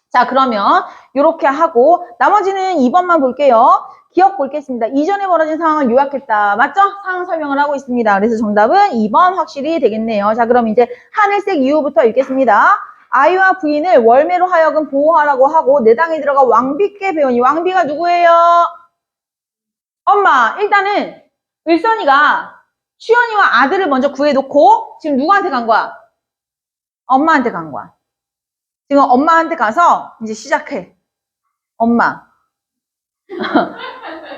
자, 그러면 이렇게 하고 나머지는 2번만 볼게요. 기억 보겠습니다. 이전에 벌어진 상황을 요약했다. 맞죠? 상황 설명을 하고 있습니다. 그래서 정답은 2번 확실히 되겠네요. 자, 그럼 이제 하늘색 이후부터 읽겠습니다. 아이와 부인을 월매로 하여금 보호하라고 하고 내 당에 들어가 왕비께 배우니 왕비가 누구예요? 엄마. 일단은 을선이가 추연이와 아들을 먼저 구해놓고 지금 누구한테 간 거야? 엄마한테 간 거야. 지금 엄마한테 가서 이제 시작해. 엄마.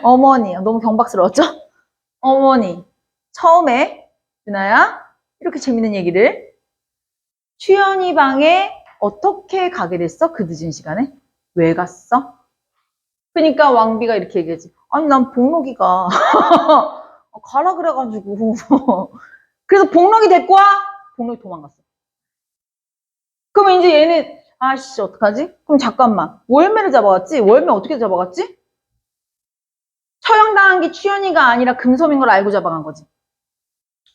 어머니. 너무 경박스러웠죠? 어머니. 처음에 유나야 이렇게 재밌는 얘기를 추연이 방에 어떻게 가게 됐어? 그 늦은 시간에? 왜 갔어? 그러니까 왕비가 이렇게 얘기하지. 아니 난 복록이가 가라 그래가지고 그래서 복록이 데리고 와? 복록이 도망갔어. 그러면 이제 얘는 아씨 어떡하지? 그럼 잠깐만 월매를 잡아갔지? 월매 어떻게 잡아갔지? 처형당한 게 추연이가 아니라 금섬인 걸 알고 잡아간 거지.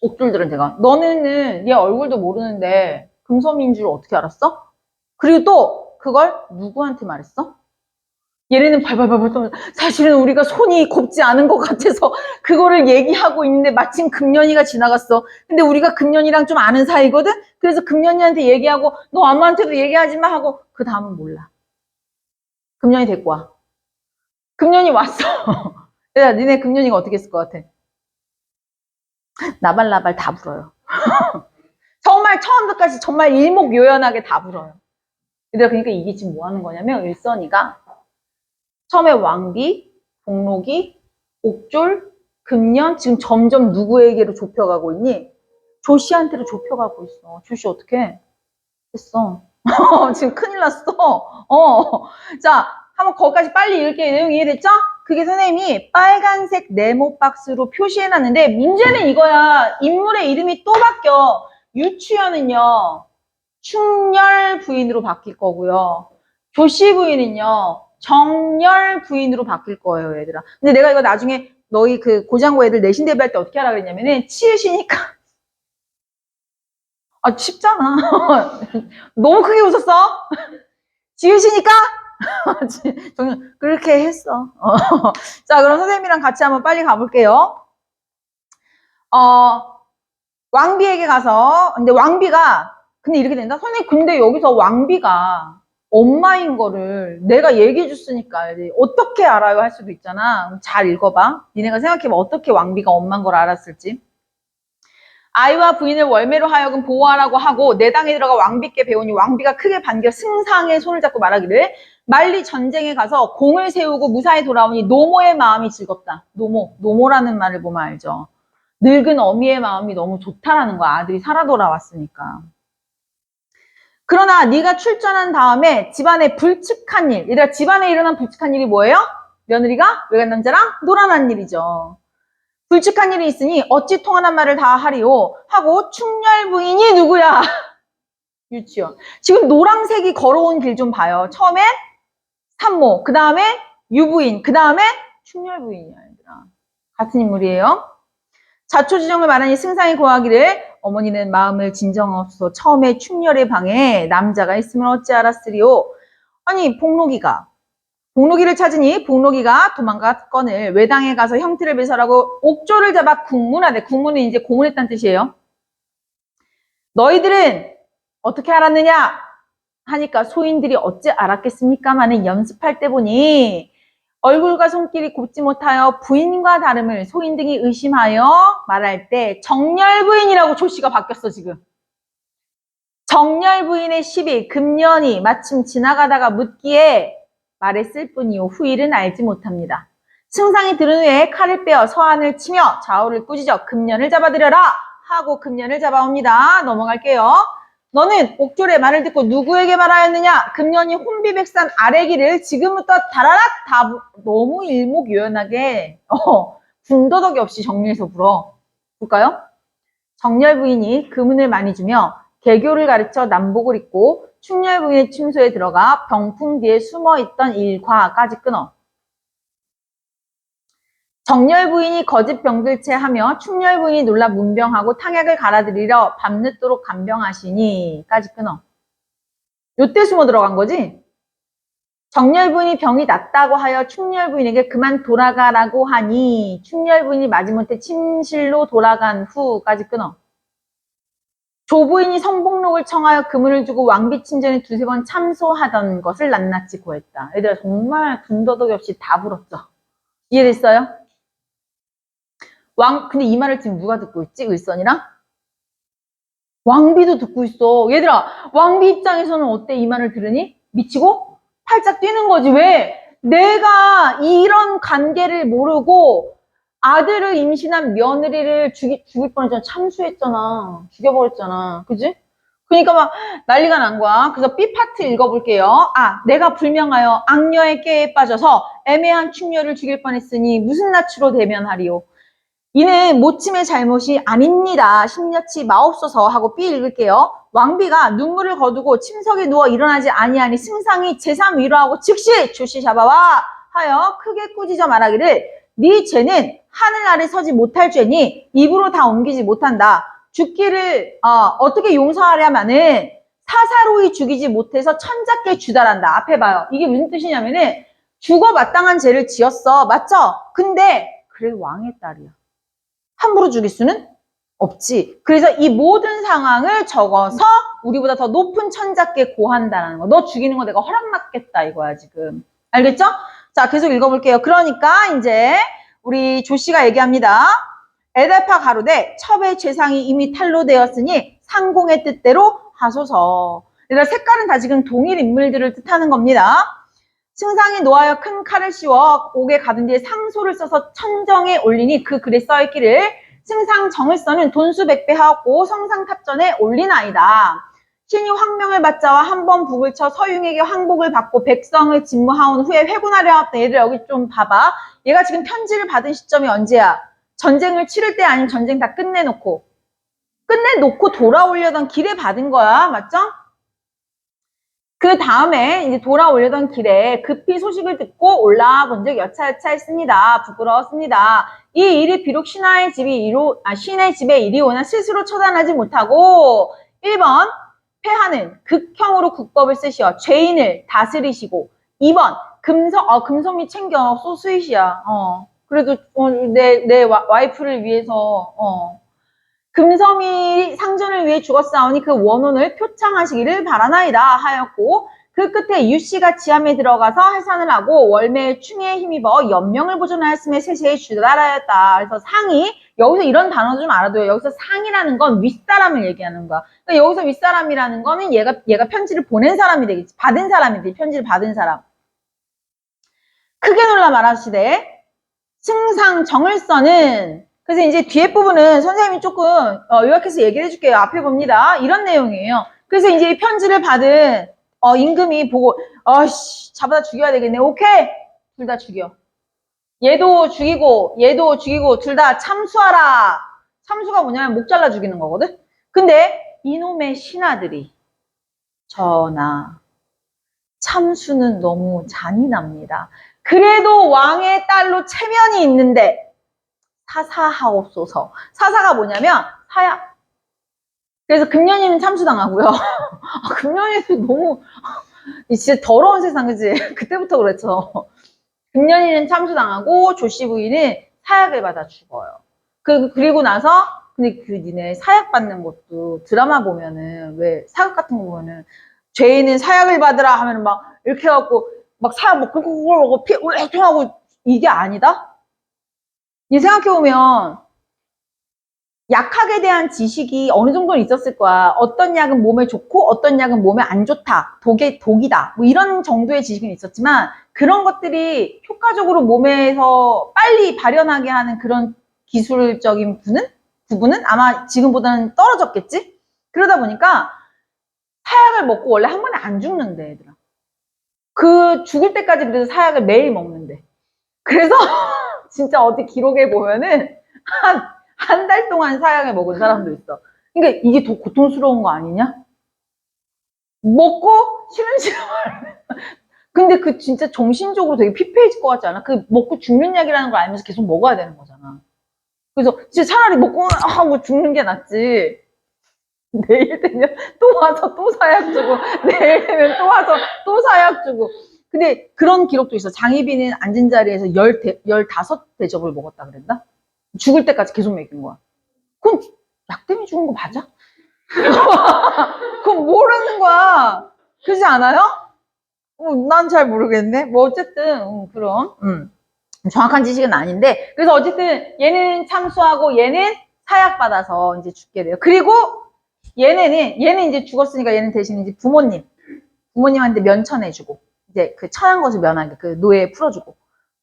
옥졸들은 제가 너네는 얘 얼굴도 모르는데 금섬인 줄 어떻게 알았어? 그리고 또 그걸 누구한테 말했어? 얘네는 발발발발 떠면서 사실은 우리가 손이 곱지 않은 것 같아서 그거를 얘기하고 있는데 마침 금년이가 지나갔어. 근데 우리가 금년이랑 좀 아는 사이거든? 그래서 금년이한테 얘기하고 너 아무한테도 얘기하지 마 하고 그 다음은 몰라. 금년이 데리고 와. 금년이 왔어. 야, 니네 금년이가 어떻게 했을 것 같아? 나발나발 다 불어요. 정말 처음부터까지 정말 일목요연하게 다 불어요. 얘들아, 그러니까 이게 지금 뭐 하는 거냐면 일선이가 처음에 왕비, 복록이, 옥졸, 금년 지금 점점 누구에게로 좁혀가고 있니? 조씨한테로 좁혀가고 있어. 조씨 어떡해? 됐어. 지금 큰일 났어. 자, 한번 거기까지 빨리 읽을게요. 내용 이해됐죠? 그게 선생님이 빨간색 네모 박스로 표시해놨는데 문제는 이거야. 인물의 이름이 또 바뀌어. 유추연은요. 충렬 부인으로 바뀔 거고요. 조씨 부인은요. 정렬 부인으로 바뀔 거예요, 얘들아. 근데 내가 이거 나중에 너희 그 고장고 애들 내신 대비할 때 어떻게 하라 그랬냐면은 치읓이니까 아 쉽잖아. 너무 크게 웃었어. 지읒이니까 그렇게 했어. 자, 그럼 선생님이랑 같이 한번 빨리 가볼게요. 왕비에게 가서 근데 왕비가 근데 이렇게 된다? 선생님 근데 여기서 왕비가 엄마인 거를 내가 얘기해 줬으니까 어떻게 알아요? 할 수도 있잖아. 잘 읽어봐. 니네가 생각해봐. 어떻게 왕비가 엄마인 걸 알았을지. 아이와 부인을 월매로 하여금 보호하라고 하고 내 당에 들어가 왕비께 배우니 왕비가 크게 반겨 승상의 손을 잡고 말하기를 말리 전쟁에 가서 공을 세우고 무사히 돌아오니 노모의 마음이 즐겁다. 노모라는 말을 보면 알죠. 늙은 어미의 마음이 너무 좋다라는 거야. 아들이 살아 돌아왔으니까. 그러나 네가 출전한 다음에 집안에 불측한 일, 얘들아 집안에 일어난 불측한 일이 뭐예요? 며느리가 외간 남자랑 놀아난 일이죠. 불측한 일이 있으니 어찌 통하는 말을 다 하리오 하고 충렬 부인이 누구야? 유치원. 지금 노란색이 걸어온 길 좀 봐요. 처음엔 산모, 그 다음에 유부인, 그 다음에 충렬 부인이야. 얘들아. 같은 인물이에요. 자초지종을 말하니 승상이 고하기를 어머니는 마음을 진정없어 처음에 충렬의 방에 남자가 있음을 어찌 알았으리오. 아니 복록이를 찾으니 복록이가 도망갔거늘 외당에 가서 형틀을 배설하고 옥조를 잡아 국문하되 국문은 이제 고문했다는 뜻이에요. 너희들은 어떻게 알았느냐 하니까 소인들이 어찌 알았겠습니까마는 연습할 때 보니 얼굴과 손길이 곱지 못하여 부인과 다름을 소인 등이 의심하여 말할 때 정렬부인이라고 조씨가 바뀌었어 지금. 정렬부인의 시비 금년이 마침 지나가다가 묻기에 말했을 뿐이요 후일은 알지 못합니다. 승상이 들은 후에 칼을 빼어 서안을 치며 좌우를 꾸짖어 금년을 잡아들여라 하고 금년을 잡아옵니다. 넘어갈게요. 너는 옥졸의 말을 듣고 누구에게 말하였느냐? 금년이 혼비백산 아래기를 지금부터 다라락 다 너무 일목요연하게 군더더기 없이 정리해서 불어. 볼까요? 정렬 부인이 금은을 많이 주며 개교를 가르쳐 남복을 입고 충렬 부인의 침소에 들어가 병풍 뒤에 숨어있던 일과까지 끊어. 정렬 부인이 거짓 병들체 하며 충렬 부인이 놀라 문병하고 탕약을 갈아들이려 밤늦도록 간병하시니까지 끊어. 요때 숨어 들어간 거지? 정렬 부인이 병이 낫다고 하여 충렬 부인에게 그만 돌아가라고 하니 충렬 부인이 마지못해 침실로 돌아간 후까지 끊어. 조 부인이 성복록을 청하여 금을 주고 왕비 친전에 두세 번 참소하던 것을 낱낱이 고했다. 얘들아 정말 군더더기 없이 다 불었죠. 이해됐어요? 근데 이 말을 지금 누가 듣고 있지? 을선이랑? 왕비도 듣고 있어. 얘들아 왕비 입장에서는 어때? 이 말을 들으니? 미치고 팔짝 뛰는 거지. 왜? 내가 이런 관계를 모르고 아들을 임신한 며느리를 죽일 뻔했잖아. 참수했잖아. 죽여버렸잖아. 그지? 그러니까 막 난리가 난 거야. 그래서 B 파트 읽어볼게요. 내가 불명하여 악녀의 꾀에 빠져서 애매한 충녀를 죽일 뻔했으니 무슨 낯으로 대면하리요. 이는 모침의 잘못이 아닙니다. 심려치 마옵소서 하고 B 읽을게요. 왕비가 눈물을 거두고 침석에 누워 일어나지 아니하니 승상이 제삼 위로하고 즉시 주시 잡아와 하여 크게 꾸짖어 말하기를 네 죄는 하늘 아래 서지 못할 죄니 입으로 다 옮기지 못한다. 죽기를 어떻게 용서하려면은 사사로이 죽이지 못해서 천작게 주달한다. 앞에 봐요. 이게 무슨 뜻이냐면은 죽어 마땅한 죄를 지었어. 맞죠? 근데 그래도 왕의 딸이야. 함부로 죽일 수는 없지. 그래서 이 모든 상황을 적어서 우리보다 더 높은 천작께 고한다는 거. 너 죽이는 거 내가 허락받겠다 이거야 지금. 알겠죠? 자, 계속 읽어볼게요. 그러니까 이제 우리 조씨가 얘기합니다. 에달파 가로되 첩의 죄상이 이미 탄로되었으니 상공의 뜻대로 하소서. 얘들아 색깔은 다 지금 동일 인물들을 뜻하는 겁니다. 승상이 노하여 큰 칼을 씌워 옥에 가둔 뒤에 상소를 써서 천정에 올리니 그 글에 써있기를 승상 정을 써는 돈수백배 하옵고 성상탑전에 올리나이다. 신이 황명을 받자와 한 번 북을 쳐 서융에게 항복을 받고 백성을 진무하온 후에 회군하려 하옵다. 얘들 여기 좀 봐봐. 얘가 지금 편지를 받은 시점이 언제야? 전쟁을 치를 때 아니면 전쟁 다 끝내놓고 돌아오려던 길에 받은 거야. 맞죠? 그 다음에 이제 돌아오려던 길에 급히 소식을 듣고 올라와 본 적 여차여차했습니다. 부끄러웠습니다. 이 일이 비록 신의 집에 이리 오나 스스로 처단하지 못하고 1번 폐하는 극형으로 국법을 쓰시어 죄인을 다스리시고 2번 금솜이 챙겨 소스윗이야. 그래도 내 와이프를 위해서 금섬이 상전을 위해 죽었사오니 그 원혼을 표창하시기를 바라나이다 하였고 그 끝에 유씨가 지함에 들어가서 해산을 하고 월매의 충에 힘입어 연명을 보존하였음에 세세에 주달하였다. 그래서 상이 여기서 이런 단어도 좀 알아둬요. 여기서 상이라는 건 윗사람을 얘기하는 거야. 그러니까 여기서 윗사람이라는 거는 얘가 편지를 보낸 사람이 되겠지. 받은 사람이 되겠지. 편지를 받은 사람. 크게 놀라 말하시되 승상 정을서는 그래서 이제 뒤에 부분은 선생님이 조금 요약해서 얘기를 해줄게요. 앞에 봅니다. 이런 내용이에요. 그래서 이제 이 편지를 받은 임금이 보고 잡아다 죽여야 되겠네. 오케이. 둘 다 죽여. 얘도 죽이고 둘 다 참수하라. 참수가 뭐냐면 목 잘라 죽이는 거거든. 근데 이놈의 신하들이 전하 참수는 너무 잔인합니다. 그래도 왕의 딸로 체면이 있는데 사사하옵소서. 사사가 뭐냐면 사야. 그래서 금년이는 참수당하고요. 금년이는 너무 진짜 더러운 세상 그치? 그때부터 그랬죠. 금년이는 참수당하고 조씨 부인은 사약을 받아 죽어요. 그리고 나서 근데 니네 사약 받는 것도 드라마 보면은 왜 사극 같은 거 보면은 죄인은 사약을 받으라 하면은 막 이렇게 해갖고 막 사약 막 꿀꿀꿀 하고 피 하고 이게 아니다? 이 생각해보면 약학에 대한 지식이 어느 정도는 있었을 거야. 어떤 약은 몸에 좋고 어떤 약은 몸에 안 좋다. 독이다. 뭐 이런 정도의 지식은 있었지만 그런 것들이 효과적으로 몸에서 빨리 발현하게 하는 그런 기술적인 부분은 아마 지금보다는 떨어졌겠지? 그러다 보니까 사약을 먹고 원래 한 번에 안 죽는데 얘들아. 그 죽을 때까지 그래도 사약을 매일 먹는데. 그래서 진짜 어디 기록에 보면은 한 달 동안 사약을 먹은 사람도 있어. 그러니까 이게 더 고통스러운 거 아니냐? 먹고 싫은 근데 그 진짜 정신적으로 되게 피폐해질 것 같지 않아? 그 먹고 죽는 약이라는 걸 알면서 계속 먹어야 되는 거잖아. 그래서 진짜 차라리 먹고 하고 죽는 게 낫지. 내일 되면 또 와서 또 사약 주고, 내일 되면 또 와서 또 사약 주고. 근데 그런 기록도 있어. 장희빈은 앉은 자리에서 15대접을 먹었다 그랬나? 죽을 때까지 계속 먹인 거야. 그럼 약 때문에 죽은 거 맞아? 그건 모르는 거야. 그렇지 않아요? 난 잘 모르겠네. 뭐 어쨌든 그럼 정확한 지식은 아닌데, 그래서 어쨌든 얘는 참수하고 얘는 사약받아서 이제 죽게 돼요. 그리고 얘는 이제 죽었으니까 얘는 대신 이제 부모님한테 면천해주고, 이제 그 처한 것을 면하게 그 노예 풀어주고,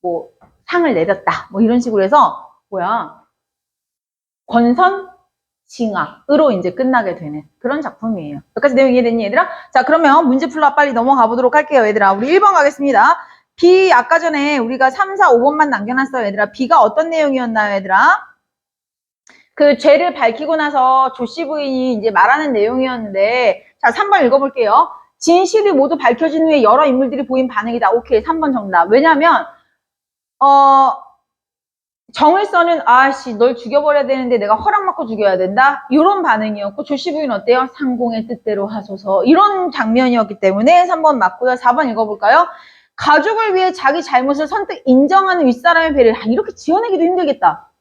뭐 상을 내렸다 뭐 이런 식으로 해서 뭐야, 권선 징악으로 이제 끝나게 되는 그런 작품이에요. 여기까지 내용 이해됐니 얘들아? 자, 그러면 문제 풀러 빨리 넘어가 보도록 할게요 얘들아. 우리 1번 가겠습니다. B 아까 전에 우리가 3, 4, 5번만 남겨놨어요 얘들아. B가 어떤 내용이었나요 얘들아? 그 죄를 밝히고 나서 조씨 부인이 이제 말하는 내용이었는데, 자 3번 읽어볼게요. 진실이 모두 밝혀진 후에 여러 인물들이 보인 반응이다. 오케이, 3번 정답. 왜냐면 정을서는 아씨 널 죽여버려야 되는데 내가 허락받고 죽여야 된다, 이런 반응이었고, 조씨 부인 어때요? 상공의 뜻대로 하소서, 이런 장면이었기 때문에 3번 맞고요. 4번 읽어볼까요? 가족을 위해 자기 잘못을 선뜻 인정하는 윗사람의 배를, 이렇게 지어내기도 힘들겠다.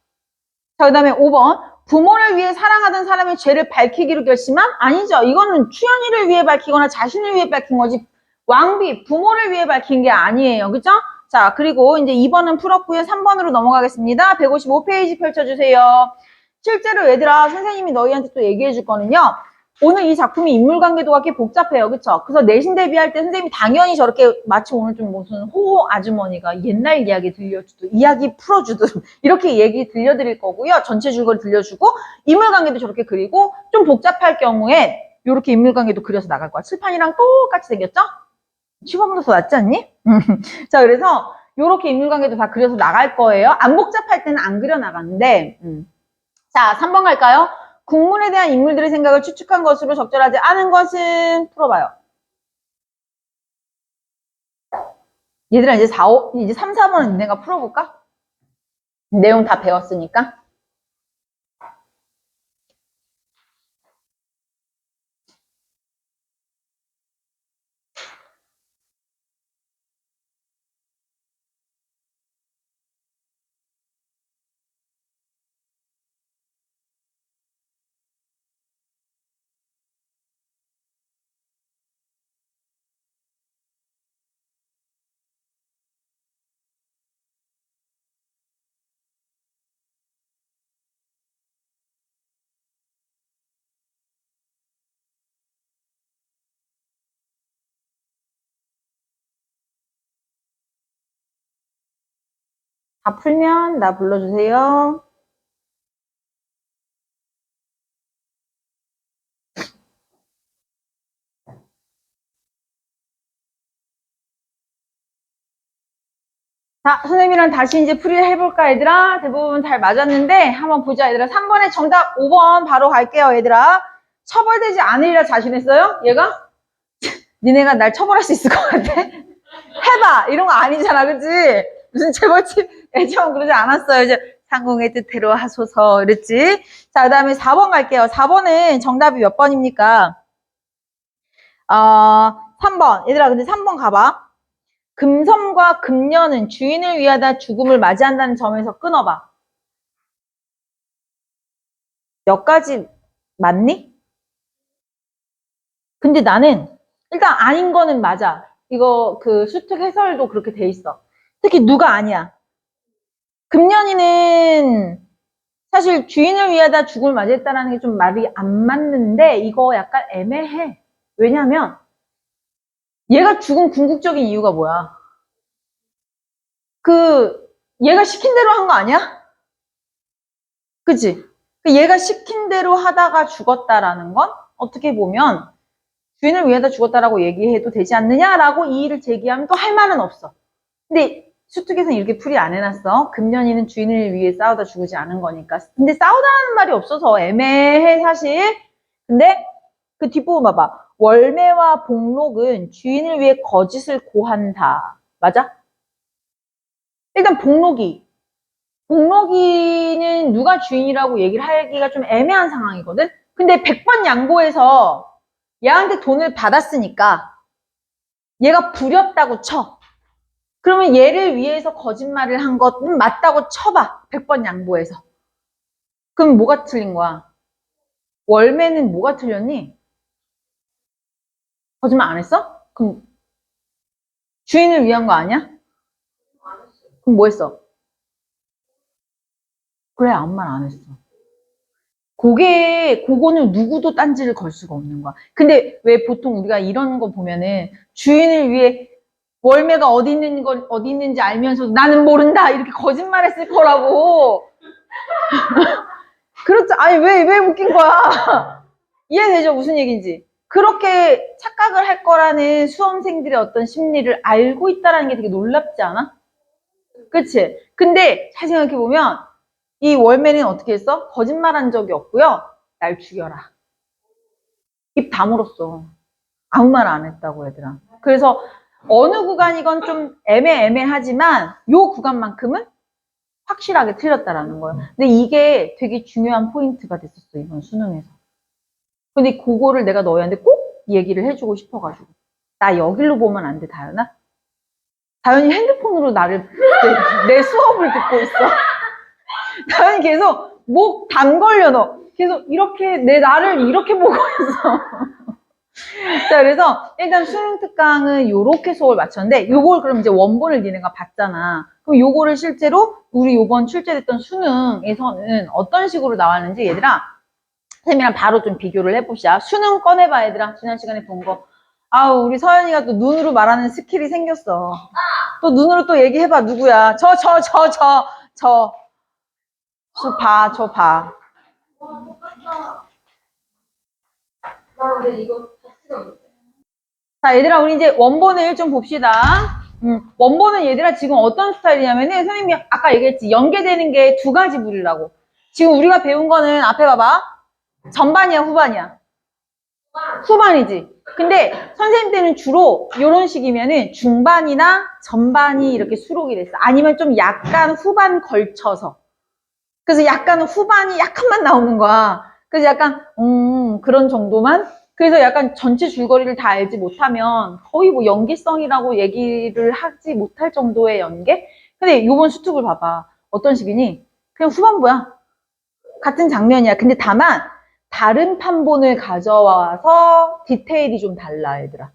자, 그 다음에 5번. 부모를 위해 사랑하던 사람의 죄를 밝히기로 결심한? 아니죠. 이거는 추연이를 위해 밝히거나 자신을 위해 밝힌 거지, 왕비, 부모를 위해 밝힌 게 아니에요. 그죠? 자, 그리고 이제 2번은 풀었고요. 3번으로 넘어가겠습니다. 155페이지 펼쳐주세요. 실제로 얘들아, 선생님이 너희한테 또 얘기해 줄 거는요, 오늘 이 작품이 인물관계도가 꽤 복잡해요. 그쵸? 그래서 내신 대비할 때 선생님이 당연히 저렇게 마치 오늘 좀 무슨 호호 아주머니가 옛날 이야기 들려주듯, 이야기 풀어주듯 이렇게 얘기 들려드릴 거고요. 전체 줄거리 들려주고, 인물관계도 저렇게 그리고, 좀 복잡할 경우에 이렇게 인물관계도 그려서 나갈 거야. 칠판이랑 똑같이 생겼죠? 취업보다 더 낫지 않니? 자, 그래서 이렇게 인물관계도 다 그려서 나갈 거예요. 안 복잡할 때는 안 그려 나가는데, 자, 3번 갈까요? 국문에 대한 인물들의 생각을 추측한 것으로 적절하지 않은 것은? 풀어봐요. 얘들아, 이제 3, 4번은 니네가 풀어볼까? 내용 다 배웠으니까. 다 풀면 나 불러주세요. 자, 선생님이랑 다시 이제 풀이를 해볼까, 얘들아? 대부분 잘 맞았는데, 한번 보자, 얘들아. 3번의 정답 5번 바로 갈게요, 얘들아. 처벌되지 않으리라 자신했어요? 얘가? 니네가 날 처벌할 수 있을 것 같아? 해봐! 이런 거 아니잖아, 그치? 무슨 재벌집 애정 그러지 않았어요. 이제 상공의 뜻대로 하소서, 이랬지? 자, 그 다음에 4번 갈게요. 4번은 정답이 몇 번입니까? 3번. 얘들아, 근데 3번 가봐. 금섬과 금년은 주인을 위하다 죽음을 맞이한다는 점에서 끊어봐. 몇 가지 맞니? 근데 나는 일단 아닌 거는 맞아. 이거 그 수특 해설도 그렇게 돼 있어. 특히 누가 아니야. 금년이는 사실 주인을 위하다 죽음을 맞이했다는 게 좀 말이 안 맞는데, 이거 약간 애매해. 왜냐면 얘가 죽은 궁극적인 이유가 뭐야? 얘가 시킨 대로 한 거 아니야? 그치? 얘가 시킨 대로 하다가 죽었다라는 건 어떻게 보면 주인을 위해서 죽었다라고 얘기해도 되지 않느냐라고 이의를 제기하면 또 할 말은 없어. 근데 수특에서는 이렇게 풀이 안 해놨어. 금년이는 주인을 위해 싸우다 죽지 않은 거니까. 근데 싸우다라는 말이 없어서 애매해 사실. 근데 그 뒷부분 봐봐. 월매와 복록은 주인을 위해 거짓을 고한다. 맞아? 일단 복록이는 누가 주인이라고 얘기를 하기가 좀 애매한 상황이거든? 근데 100번 양보해서 얘한테 돈을 받았으니까 얘가 부렸다고 쳐. 그러면 얘를 위해서 거짓말을 한 것은 맞다고 쳐봐. 100번 양보해서. 그럼 뭐가 틀린 거야? 월매는 뭐가 틀렸니? 거짓말 안 했어? 그럼 주인을 위한 거 아니야? 그럼 뭐 했어? 그래, 아무 말 안 했어. 그거는 누구도 딴지를 걸 수가 없는 거야. 근데 왜 보통 우리가 이런 거 보면은 주인을 위해 월매가 어디 있는지 알면서도 나는 모른다 이렇게 거짓말했을 거라고. 그렇죠. 아니 왜 웃긴 거야? 이해되죠? 무슨 얘기인지. 그렇게 착각을 할 거라는 수험생들의 어떤 심리를 알고 있다는 게 되게 놀랍지 않아? 그치? 근데 잘 생각해보면 이 월매는 어떻게 했어? 거짓말한 적이 없고요. 날 죽여라. 입 다물었어. 아무 말 안 했다고 얘들아. 그래서 어느 구간이건 좀 애매하지만 요 구간만큼은 확실하게 틀렸다라는 거예요. 근데 이게 되게 중요한 포인트가 됐었어, 이번 수능에서. 근데 그거를 내가 너희한테 꼭 얘기를 해주고 싶어가지고. 나 여길로 보면 안 돼, 다현아? 다현이 핸드폰으로 내 수업을 듣고 있어. 다현이 계속 목 담 걸려, 너. 계속 이렇게, 나를 이렇게 보고 있어. 자, 그래서 일단 수능 특강은 요렇게 수업을 마쳤는데, 요걸 그럼 이제 원본을 니네가 봤잖아. 그럼 요거를 실제로 우리 요번 출제됐던 수능에서는 어떤 식으로 나왔는지 얘들아, 선생님이랑 바로 좀 비교를 해보자. 수능 꺼내봐, 얘들아. 지난 시간에 본 거. 아우, 우리 서연이가 또 눈으로 말하는 스킬이 생겼어. 또 눈으로 또 얘기해봐, 누구야. 저 봐. 자, 얘들아, 우리 이제 원본을 좀 봅시다. 원본은 얘들아 지금 어떤 스타일이냐면은 선생님이 아까 얘기했지. 연계되는 게 두 가지 부류라고. 지금 우리가 배운 거는 앞에 봐봐. 전반이야, 후반이야? 후반이지. 근데 선생님 때는 주로 이런 식이면은 중반이나 전반이 이렇게 수록이 됐어. 아니면 좀 약간 후반 걸쳐서. 그래서 약간 후반이 약간만 나오는 거야. 그래서 약간 그런 정도만. 그래서 약간 전체 줄거리를 다 알지 못하면 거의 뭐 연기성이라고 얘기를 하지 못할 정도의 연계? 근데 요번 수특을 봐봐. 어떤 식이니? 그냥 후반부야. 같은 장면이야. 근데 다만 다른 판본을 가져와서 디테일이 좀 달라, 얘들아.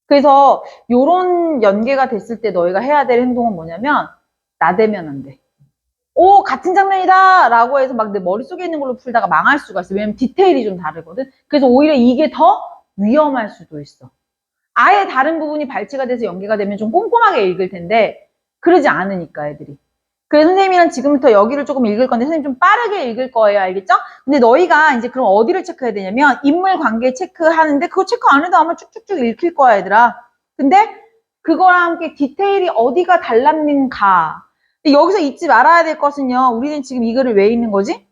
그래서 요런 연계가 됐을 때 너희가 해야 될 행동은 뭐냐면 나대면 안 돼. 오, 같은 장면이다! 라고 해서 막 내 머릿속에 있는 걸로 풀다가 망할 수가 있어. 왜냐면 디테일이 좀 다르거든. 그래서 오히려 이게 더 위험할 수도 있어. 아예 다른 부분이 발치가 돼서 연계가 되면 좀 꼼꼼하게 읽을 텐데 그러지 않으니까 애들이. 그래서 선생님이랑 지금부터 여기를 조금 읽을 건데 선생님 좀 빠르게 읽을 거예요. 알겠죠? 근데 너희가 이제 그럼 어디를 체크해야 되냐면 인물 관계 체크하는데 그거 체크 안 해도 아마 쭉쭉쭉 읽힐 거야, 얘들아. 근데 그거랑 함께 디테일이 어디가 달랐는가. 근데 여기서 잊지 말아야 될 것은요. 우리는 지금 이거를 왜 읽는 거지?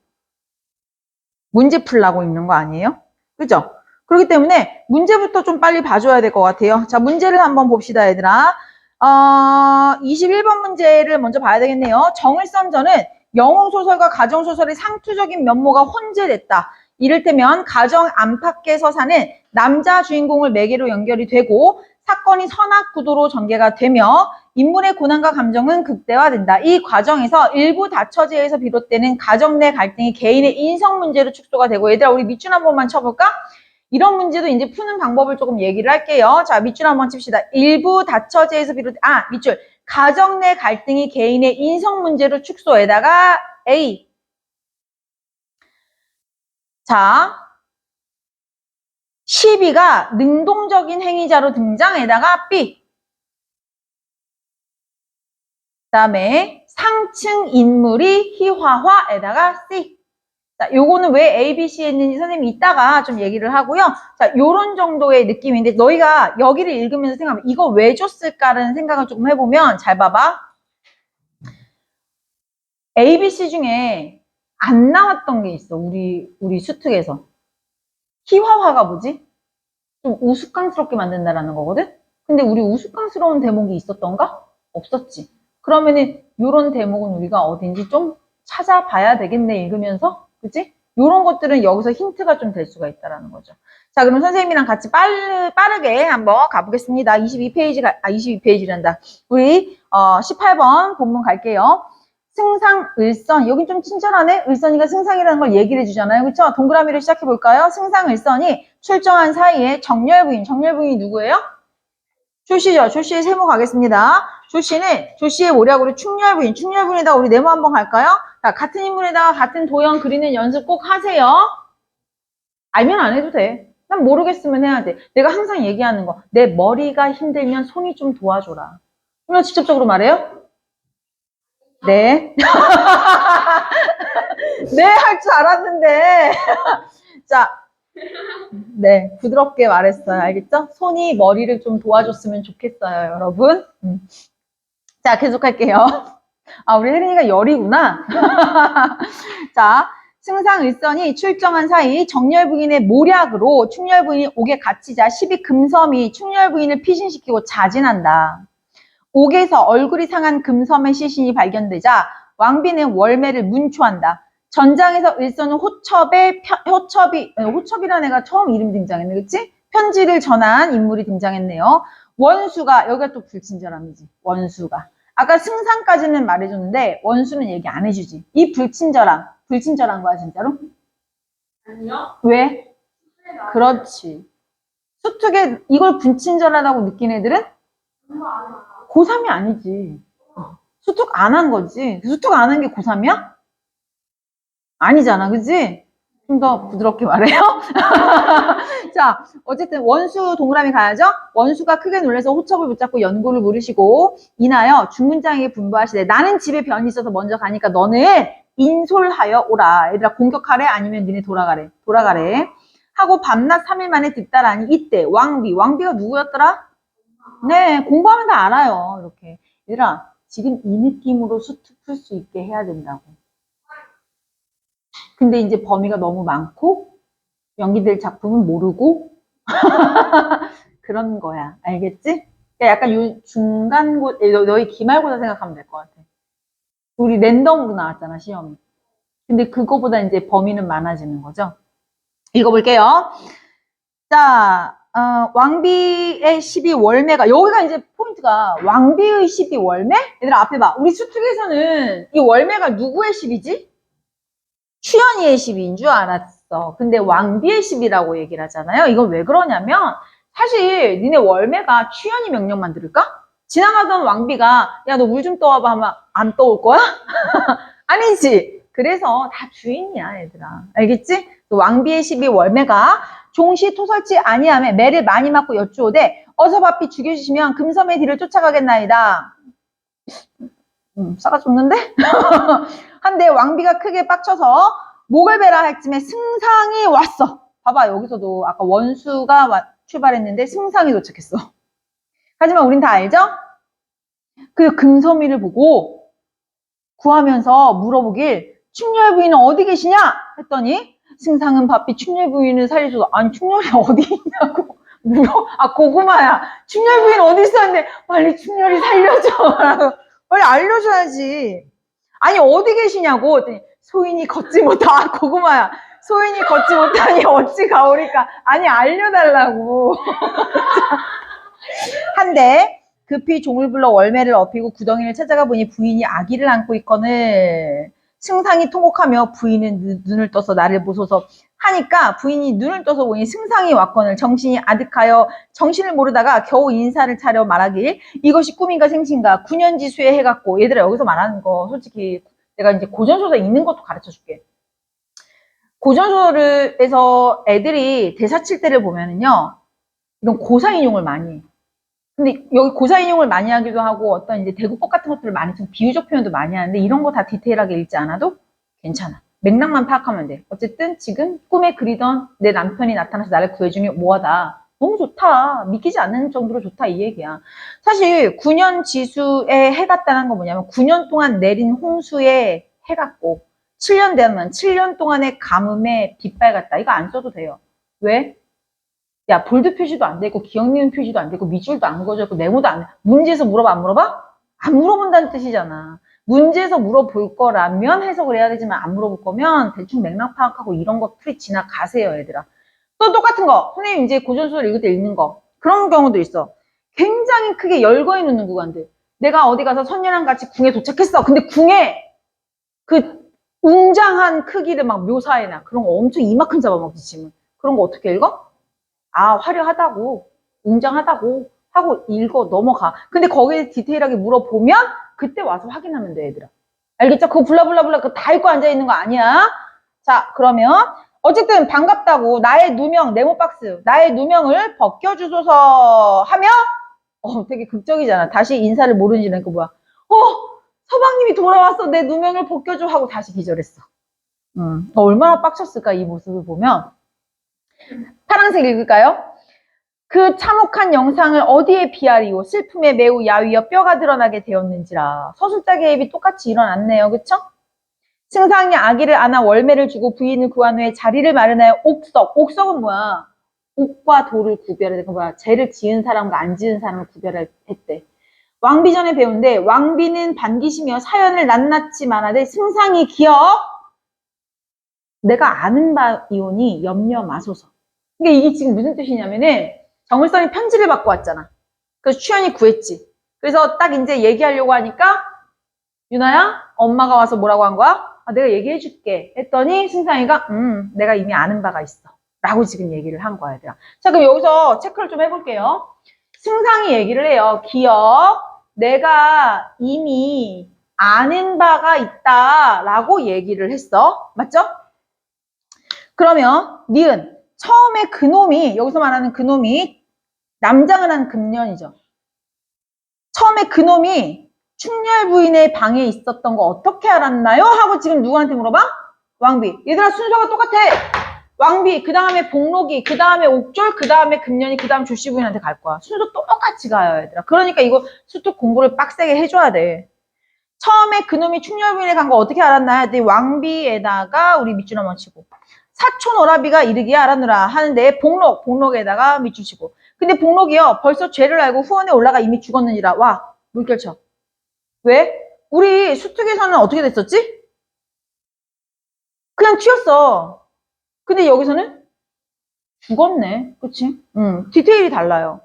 문제 풀라고 읽는 거 아니에요? 그죠? 그렇기 때문에 문제부터 좀 빨리 봐줘야 될 것 같아요. 자, 문제를 한번 봅시다, 얘들아. 21번 문제를 먼저 봐야 되겠네요. 정을선전은 영웅소설과 가정소설의 상투적인 면모가 혼재됐다. 이를테면 가정 안팎에서 사는 남자 주인공을 매개로 연결이 되고 사건이 선악구도로 전개가 되며 인물의 고난과 감정은 극대화된다. 이 과정에서 일부 다처제에서 비롯되는 가정 내 갈등이 개인의 인성 문제로 축소가 되고 얘들아 우리 밑줄 한 번만 쳐볼까? 이런 문제도 이제 푸는 방법을 조금 얘기를 할게요. 자, 밑줄 한번 칩시다. 일부 다처제에서 밑줄. 가정 내 갈등이 개인의 인성 문제로 축소에다가 A. 자, 12가 능동적인 행위자로 등장에다가 B. 그 다음에 상층 인물이 희화화에다가 C. 자, 요거는 왜 A, B, C 했는지 선생님이 이따가 좀 얘기를 하고요. 자, 요런 정도의 느낌인데 너희가 여기를 읽으면서 생각하면 이거 왜 줬을까라는 생각을 조금 해보면 잘 봐봐. A, B, C 중에 안 나왔던 게 있어. 우리 수특에서. 희화화가 뭐지? 좀 우스꽝스럽게 만든다라는 거거든? 근데 우리 우스꽝스러운 대목이 있었던가? 없었지. 그러면은 요런 대목은 우리가 어딘지 좀 찾아봐야 되겠네, 읽으면서. 그치? 요런 것들은 여기서 힌트가 좀 될 수가 있다라는 거죠. 자, 그럼 선생님이랑 같이 빠르게 한번 가보겠습니다. 22페이지란다. 우리 18번 본문 갈게요. 승상을선, 여긴 좀 친절하네? 을선이가 승상이라는 걸 얘기를 해주잖아요. 그쵸? 동그라미를 시작해볼까요? 승상을선이 출정한 사이에 정렬부인이 누구예요? 조씨죠. 조씨의 세모 가겠습니다. 조씨의 뭐라고 충렬부인에다가 우리 네모 한번 갈까요? 자, 같은 인물에다가 같은 도형 그리는 연습 꼭 하세요. 알면 안 해도 돼. 난 모르겠으면 해야 돼. 내가 항상 얘기하는 거. 내 머리가 힘들면 손이 좀 도와줘라. 그럼 직접적으로 말해요? 네. 네, 할 줄 알았는데. 자, 네, 부드럽게 말했어요. 알겠죠? 손이 머리를 좀 도와줬으면 좋겠어요, 여러분. 자, 계속할게요. 아, 우리 혜린이가 열이구나. 자, 승상을선이 출정한 사이 정렬부인의 모략으로 충렬부인이 옥에 갇히자 12금섬이 충렬부인을 피신시키고 자진한다. 옥에서 얼굴이 상한 금섬의 시신이 발견되자 왕비는 월매를 문초한다. 전장에서 을선은 호첩이라는 애가 처음 이름 등장했네, 그치? 편지를 전한 인물이 등장했네요. 원수가, 여기가 또 불친절함이지, 원수가. 아까 승상까지는 말해줬는데 원수는 얘기 안 해주지. 이 불친절한 거야, 진짜로? 아니요. 왜? 그렇지. 수특에 이걸 불친절하다고 느낀 애들은 고3이 아니지. 수특 안 한 거지. 수특 안 한 게 고3이야? 아니잖아, 그지? 좀 더 부드럽게 말해요. 자, 어쨌든 원수 동그라미 가야죠. 원수가 크게 놀라서 호첩을 붙잡고 연고를 물으시고 인하여 중문장에게 분부하시되 나는 집에 변이 있어서 먼저 가니까 너는 인솔하여 오라. 얘들아 공격하래 아니면 니네 돌아가래. 하고 밤낮 3일 만에 득달하니 이때 왕비가 누구였더라? 네, 공부하면 다 알아요. 이렇게. 얘들아 지금 이 느낌으로 수특 풀 수 있게 해야 된다고. 근데 이제 범위가 너무 많고 연기될 작품은 모르고 그런 거야. 알겠지? 그러니까 약간 요 중간고 너희 기말고사 생각하면 될 것 같아. 우리 랜덤으로 나왔잖아 시험이. 근데 그거보다 이제 범위는 많아지는 거죠. 읽어볼게요. 자, 왕비의 12월매가 여기가 이제 포인트가 왕비의 12월매? 얘들아 앞에 봐. 우리 수특에서는 이 월매가 누구의 10이지? 추연이의 10인 줄 알았어. 근데 왕비의 10이라고 얘기를 하잖아요. 이건 왜 그러냐면 사실 니네 월매가 추연이 명령만 들을까? 지나가던 왕비가 야 너 물 좀 떠와봐 하면 안 떠올 거야? 아니지. 그래서 다 주인이야 얘들아. 알겠지? 왕비의 12 월매가 종시 토설치 아니하며 매를 많이 맞고 여쭈오되 어서 바삐 죽여주시면 금섬의 뒤를 쫓아가겠나이다. 싸가 줬는데? 한데 왕비가 크게 빡쳐서 목을 베라 할 쯤에 승상이 왔어. 봐봐 여기서도 아까 원수가 출발했는데 승상이 도착했어. 하지만 우린 다 알죠? 그 금섬이를 보고 구하면서 물어보길 충렬부인은 어디 계시냐? 했더니 승상은 바삐 충렬부인을 살려줘서 아니 충렬이 어디 있냐고 물어. 아 고구마야. 충렬부인 어디 있었는데 빨리 충렬이 살려줘. 빨리 알려줘야지. 아니 어디 계시냐고 했더니 소인이 걷지 못하. 고구마야. 소인이 걷지 못하니 어찌 가오리까. 아니 알려달라고. 한데 급히 종을 불러 월매를 업히고 구덩이를 찾아가 보니 부인이 아기를 안고 있거늘 승상이 통곡하며 부인은 눈을 떠서 나를 보소서 하니까 부인이 눈을 떠서 보니 승상이 왔거늘 정신이 아득하여 정신을 모르다가 겨우 인사를 차려 말하길 이것이 꿈인가 생신가 9년지수에 해갖고 얘들아 여기서 말하는 거 솔직히 내가 이제 고전소설 읽는 것도 가르쳐 줄게. 고전소설에서 애들이 대사 칠 때를 보면은요 이런 고사 인용을 많이 해. 근데 여기 고사 인용을 많이 하기도 하고 어떤 이제 대구법 같은 것들을 많이 좀 비유적 표현도 많이 하는데 이런 거 다 디테일하게 읽지 않아도 괜찮아. 맥락만 파악하면 돼. 어쨌든 지금 꿈에 그리던 내 남편이 나타나서 나를 구해주니 뭐하다. 너무 좋다. 믿기지 않는 정도로 좋다 이 얘기야. 사실 9년 지수에 해 같다는 건 뭐냐면 9년 동안 내린 홍수에 해 같고 7년 되면 7년 동안의 가뭄에 빗발 같다. 이거 안 써도 돼요. 왜? 야, 볼드 표시도 안 되고 기억 니은 표시도 안 되고 밑줄도 안 그어졌고 네모도 안 돼. 문제에서 물어봐 안 물어봐? 안 물어본다는 뜻이잖아. 문제에서 물어볼 거라면 해석을 해야 되지만 안 물어볼 거면 대충 맥락 파악하고 이런 거 풀이 지나가세요, 얘들아. 또 똑같은 거. 선생님 이제 고전수를 읽을 때 읽는 거. 그런 경우도 있어. 굉장히 크게 열거해 놓는 구간들. 내가 어디 가서 선녀랑 같이 궁에 도착했어. 근데 궁에 그 웅장한 크기를 막 묘사해놔. 그런 거 엄청 이만큼 잡아먹지, 지금. 그런 거 어떻게 읽어? 아, 화려하다고, 웅장하다고 하고 읽어 넘어가. 근데 거기에 디테일하게 물어보면 그때 와서 확인하면 돼, 얘들아. 알겠죠? 그거 블라블라블라 그거 다 읽고 앉아있는 거 아니야. 자, 그러면 어쨌든 반갑다고 나의 누명, 네모박스, 나의 누명을 벗겨주소서 하며 되게 극적이잖아. 다시 인사를 모르는 지는 그 뭐야. 서방님이 돌아왔어. 내 누명을 벗겨줘 하고 다시 기절했어. 얼마나 빡쳤을까, 이 모습을 보면. 파란색 읽을까요? 그 참혹한 영상을 어디에 비하리오? 슬픔에 매우 야위어 뼈가 드러나게 되었는지라. 서술자 개입이 똑같이 일어났네요. 그쵸? 승상이 아기를 안아 월매를 주고 부인을 구한 후에 자리를 마련하여 옥석. 옥석은 뭐야? 옥과 도를 구별해. 뭐야? 죄를 지은 사람과 안 지은 사람을 구별했대. 왕비 전에 배운데 왕비는 반기시며 사연을 낱낱이 말하되 승상이 기억. 내가 아는 바이오니 염려 마소서. 그러니까 이게 지금 무슨 뜻이냐면은 정을선이 편지를 받고 왔잖아. 그래서 추연이 구했지. 그래서 딱 이제 얘기하려고 하니까 유나야 엄마가 와서 뭐라고 한 거야? 아, 내가 얘기해 줄게 했더니 승상이가 내가 이미 아는 바가 있어 라고 지금 얘기를 한 거야. 얘들아. 자, 그럼 여기서 체크를 좀 해볼게요. 승상이 얘기를 해요. 기억, 내가 이미 아는 바가 있다 라고 얘기를 했어. 맞죠? 그러면 니은, 처음에 그놈이, 여기서 말하는 그놈이 남장을 한 금년이죠. 처음에 그놈이 충렬 부인의 방에 있었던 거 어떻게 알았나요? 하고 지금 누구한테 물어봐? 왕비. 얘들아 순서가 똑같아. 왕비, 그 다음에 복록이, 그 다음에 옥졸, 그 다음에 금년이, 그 다음 조씨 부인한테 갈 거야. 순서 똑같이 가요, 얘들아. 그러니까 이거 수특 공부를 빡세게 해줘야 돼. 처음에 그놈이 충렬 부인에 간 거 어떻게 알았나요? 네, 왕비에다가 우리 밑줄 한번 치고. 사촌 오라비가 이르기에 알았느라 하는데 복록에다가 밑줄 치고. 근데 복록이요 벌써 죄를 알고 후원에 올라가 이미 죽었느니라. 와, 물결 쳐. 왜? 우리 수특에서는 어떻게 됐었지? 그냥 튀었어. 근데 여기서는 죽었네. 그치? 디테일이 달라요.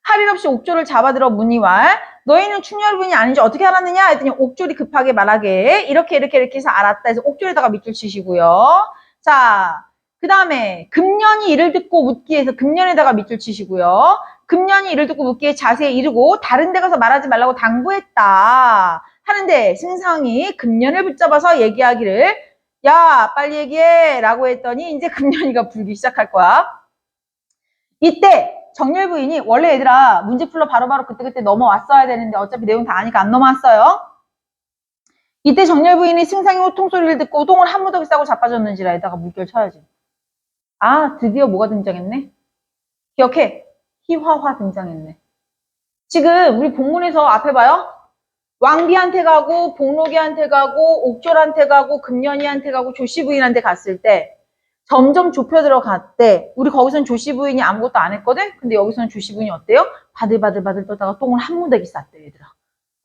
할 일 없이 옥졸을 잡아들어 문의왈 너희는 충렬부인이 아닌지 어떻게 알았느냐 했더니 옥졸이 급하게 말하게 이렇게 해서 알았다 해서 옥졸에다가 밑줄 치시고요. 자, 그 다음에 금년이 이를 듣고 묻기에 해서 금년에다가 밑줄 치시고요. 금년이 이를 듣고 묻기에 자세히 이르고 다른 데 가서 말하지 말라고 당부했다 하는데 승상이 금년을 붙잡아서 얘기하기를 야 빨리 얘기해 라고 했더니 이제 금년이가 불기 시작할 거야. 이때 정렬 부인이 원래 얘들아 문제 풀러 바로바로 그때그때 넘어왔어야 되는데 어차피 내용 다 아니까 안 넘어왔어요. 이때 정렬 부인이 승상의 호통 소리를 듣고 호통을 한 무더기 싸고 자빠졌는지라 에다가 물결 쳐야지. 아 드디어 뭐가 등장했네. 기억해. 희화화 등장했네. 지금 우리 본문에서 앞에 봐요. 왕비한테 가고 복록이한테 가고 옥졸한테 가고 금년이한테 가고 조씨 부인한테 갔을 때 점점 좁혀 들어갔대. 우리 거기서는 조씨 부인이 아무것도 안 했거든? 근데 여기서는 조씨 부인이 어때요? 바들바들 떠다가 똥을 한 무더기 쌌대, 얘들아.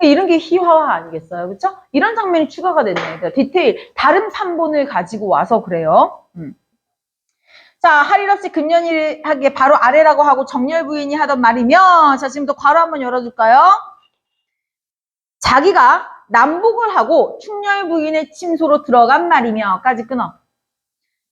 이런 게 희화화 아니겠어요? 그쵸? 이런 장면이 추가가 됐네, 얘들아. 디테일, 다른 판본을 가지고 와서 그래요. 자, 할 일 없이 금년이 하기에 바로 아래라고 하고 정렬 부인이 하던 말이며, 자, 지금부터 괄호 한번 열어줄까요? 자기가 남복을 하고 충렬 부인의 침소로 들어간 말이며, 까지 끊어.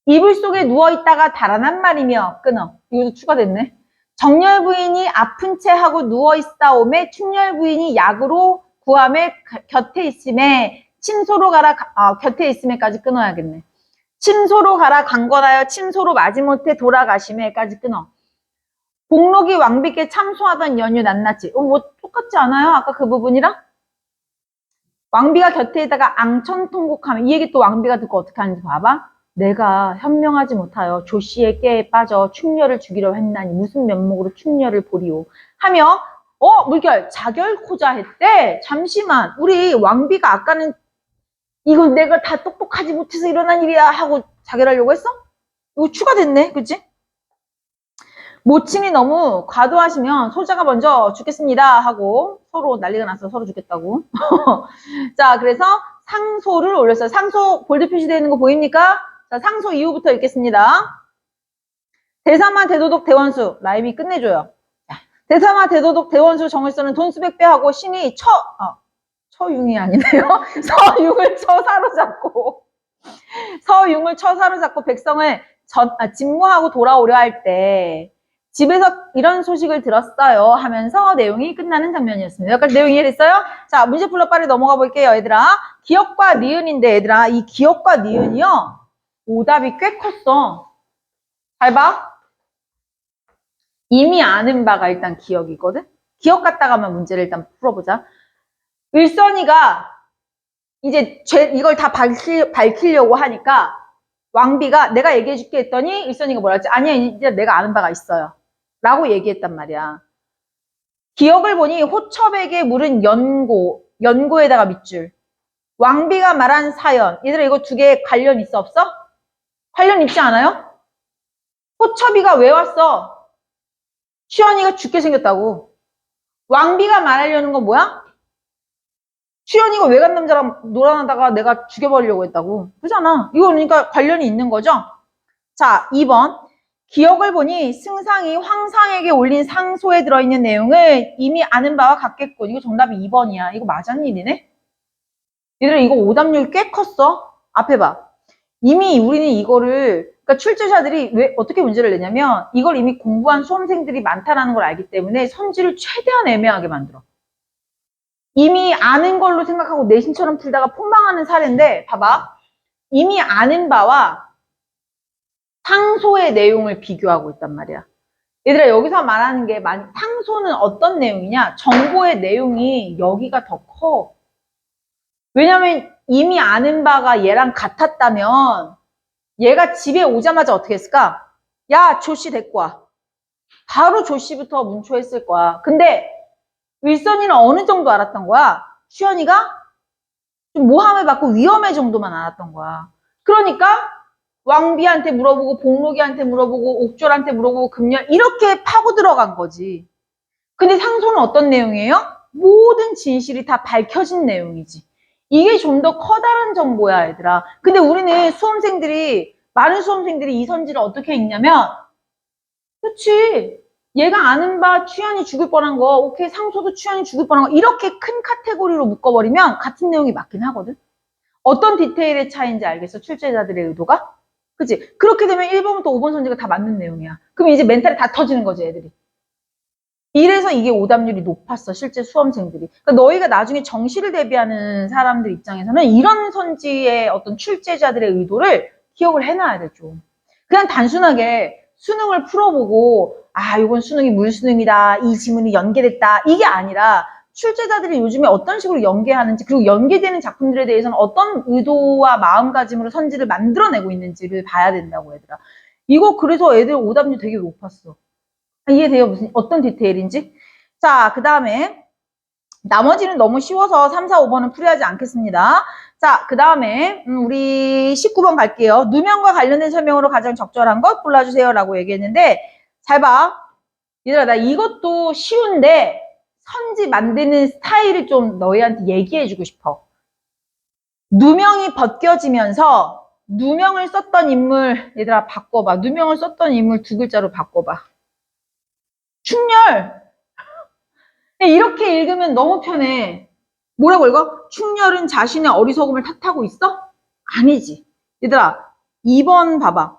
이불 속에 누워있다가 달아난 말이며 끊어. 이것도 추가됐네. 정렬 부인이 아픈 채 하고 누워있사오매 충렬 부인이 약으로 구함에 곁에 있음에 침소로 가라 곁에 있음에까지 끊어야겠네. 침소로 가라 강권하여 침소로 마지못해 돌아가심에까지 끊어. 복록이 왕비께 참소하던 연유 낱낱이. 뭐 똑같지 않아요? 아까 그 부분이랑? 왕비가 곁에 있다가 앙천통곡하면 이 얘기 또 왕비가 듣고 어떻게 하는지 봐봐. 내가 현명하지 못하여 조씨의 깨에 빠져 충렬을 죽이려 했나니 무슨 면목으로 충렬을 보리오 하며 물결 자결코자 했대. 잠시만 우리 왕비가 아까는 이건 내가 다 똑똑하지 못해서 일어난 일이야 하고 자결하려고 했어? 이거 추가됐네. 그치? 모침이 너무 과도하시면 소자가 먼저 죽겠습니다 하고 서로 난리가 났어. 서로 죽겠다고. 자, 그래서 상소를 올렸어요. 상소 볼드 표시되어 있는 거 보입니까? 자, 상소 이후부터 읽겠습니다. 대사마 대도독 대원수 라임이 끝내줘요. 대사마 대도독 대원수 정을서는 돈 수백 배 하고 신이 처융이 아니네요. 서융을 쳐 사로잡고 백성을 진무하고 돌아오려 할 때 집에서 이런 소식을 들었어요 하면서 내용이 끝나는 장면이었습니다. 여기까지 내용이 이해됐어요? 자, 문제 풀러 빨리 넘어가 볼게요, 얘들아. 기역과 니은인데, 얘들아, 이 기역과 니은이요, 오답이 꽤 컸어. 잘 봐. 이미 아는 바가 일단 기역이거든? 기역 갖다가만 문제를 일단 풀어보자. 을선이가 이제 이걸 다 밝히려고 하니까 왕비가 내가 얘기해줄게 했더니 일선이가 뭐라 했지? 아니야, 이제 내가 아는 바가 있어요. 라고 얘기했단 말이야. 기억을 보니 호첩에게 물은 연고에다가 밑줄. 왕비가 말한 사연. 얘들아, 이거 두 개 관련 있어, 없어? 관련 있지 않아요? 호첩이가 왜 왔어? 취연이가 죽게 생겼다고. 왕비가 말하려는 건 뭐야? 취연이가 외간 남자랑 놀아나다가 내가 죽여버리려고 했다고. 그잖아. 이거 그러니까 관련이 있는 거죠? 자, 2번. 기억을 보니 승상이 황상에게 올린 상소에 들어있는 내용을 이미 아는 바와 같겠군. 이거 정답이 2번이야. 이거 맞았니, 니네? 얘들아, 이거 오답률 꽤 컸어. 앞에 봐. 이미 우리는 이거를, 그러니까 출제자들이 왜 어떻게 문제를 내냐면 이걸 이미 공부한 수험생들이 많다는 걸 알기 때문에 선지를 최대한 애매하게 만들어. 이미 아는 걸로 생각하고 내신처럼 풀다가 폭망하는 사례인데, 봐봐. 이미 아는 바와 상소의 내용을 비교하고 있단 말이야. 얘들아, 여기서 말하는 게 상소는 어떤 내용이냐? 정보의 내용이 여기가 더 커. 왜냐면 이미 아는 바가 얘랑 같았다면 얘가 집에 오자마자 어떻게 했을까? 야, 조씨 데리고 와. 바로 조씨부터 문초했을 거야. 근데 윌선이는 어느 정도 알았던 거야? 수연이가 좀 모함을 받고 위험해 정도만 알았던 거야. 그러니까 왕비한테 물어보고 복록이한테 물어보고 옥졸한테 물어보고 금년 이렇게 파고 들어간 거지. 근데 상소는 어떤 내용이에요? 모든 진실이 다 밝혀진 내용이지. 이게 좀 더 커다란 정보야, 얘들아. 근데 우리는 많은 수험생들이 이 선지를 어떻게 읽냐면, 그치. 얘가 아는 바 취현이 죽을 뻔한 거, 오케이, 상소도 취현이 죽을 뻔한 거, 이렇게 큰 카테고리로 묶어버리면 같은 내용이 맞긴 하거든. 어떤 디테일의 차이인지 알겠어? 출제자들의 의도가? 그치? 그렇게 되면 1번부터 5번 선지가 다 맞는 내용이야. 그럼 이제 멘탈이 다 터지는 거지, 애들이. 이래서 이게 오답률이 높았어, 실제 수험생들이. 그러니까 너희가 나중에 정시를 대비하는 사람들 입장에서는 이런 선지의 어떤 출제자들의 의도를 기억을 해놔야 돼, 좀. 그냥 단순하게 수능을 풀어보고, 이건 수능이 물수능이다, 이 지문이 연계됐다, 이게 아니라 출제자들이 요즘에 어떤 식으로 연계하는지, 그리고 연계되는 작품들에 대해서는 어떤 의도와 마음가짐으로 선지를 만들어내고 있는지를 봐야 된다고, 얘들아. 이거 그래서 애들 오답률 되게 높았어. 이해돼요? 어떤 디테일인지? 자, 그 다음에 나머지는 너무 쉬워서 3, 4, 5번은 풀이하지 않겠습니다. 자, 그 다음에 우리 19번 갈게요. 누명과 관련된 설명으로 가장 적절한 것 골라주세요 라고 얘기했는데, 잘 봐. 얘들아, 나 이것도 쉬운데 선지 만드는 스타일을 좀 너희한테 얘기해주고 싶어. 누명이 벗겨지면서 누명을 썼던 인물, 얘들아 바꿔봐. 누명을 썼던 인물 두 글자로 바꿔봐. 충렬. 이렇게 읽으면 너무 편해. 뭐라고 읽어? 충렬은 자신의 어리석음을 탓하고 있어? 아니지. 얘들아, 2번 봐봐.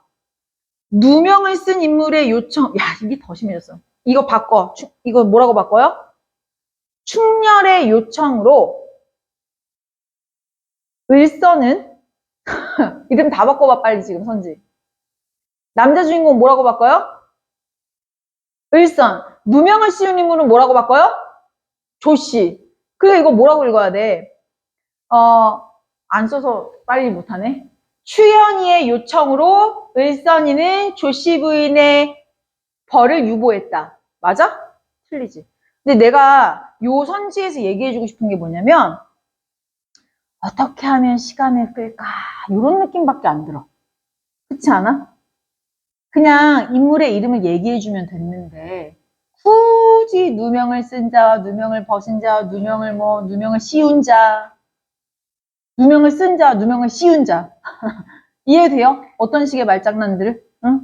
누명을 쓴 인물의 요청. 야, 이게 더 심해졌어. 이거 바꿔. 이거 뭐라고 바꿔요? 충렬의 요청으로 을서는 이름 다 바꿔봐, 빨리 지금 선지. 남자 주인공 뭐라고 바꿔요? 을선. 누명을 씌운 인물은 뭐라고 바꿔요? 조씨. 그래, 이거 뭐라고 읽어야 돼? 안 써서 빨리 못하네. 추연이의 요청으로 을선이는 조씨 부인의 벌을 유보했다. 맞아? 틀리지. 근데 내가 요 선지에서 얘기해주고 싶은 게 뭐냐면, 어떻게 하면 시간을 끌까? 이런 느낌밖에 안 들어. 그렇지 않아? 그냥 인물의 이름을 얘기해주면 됐는데 굳이 누명을 쓴 자, 누명을 벗은 자, 누명을 씌운 자, 누명을 쓴 자, 누명을 씌운 자. 이해돼요? 어떤 식의 말장난들? 응?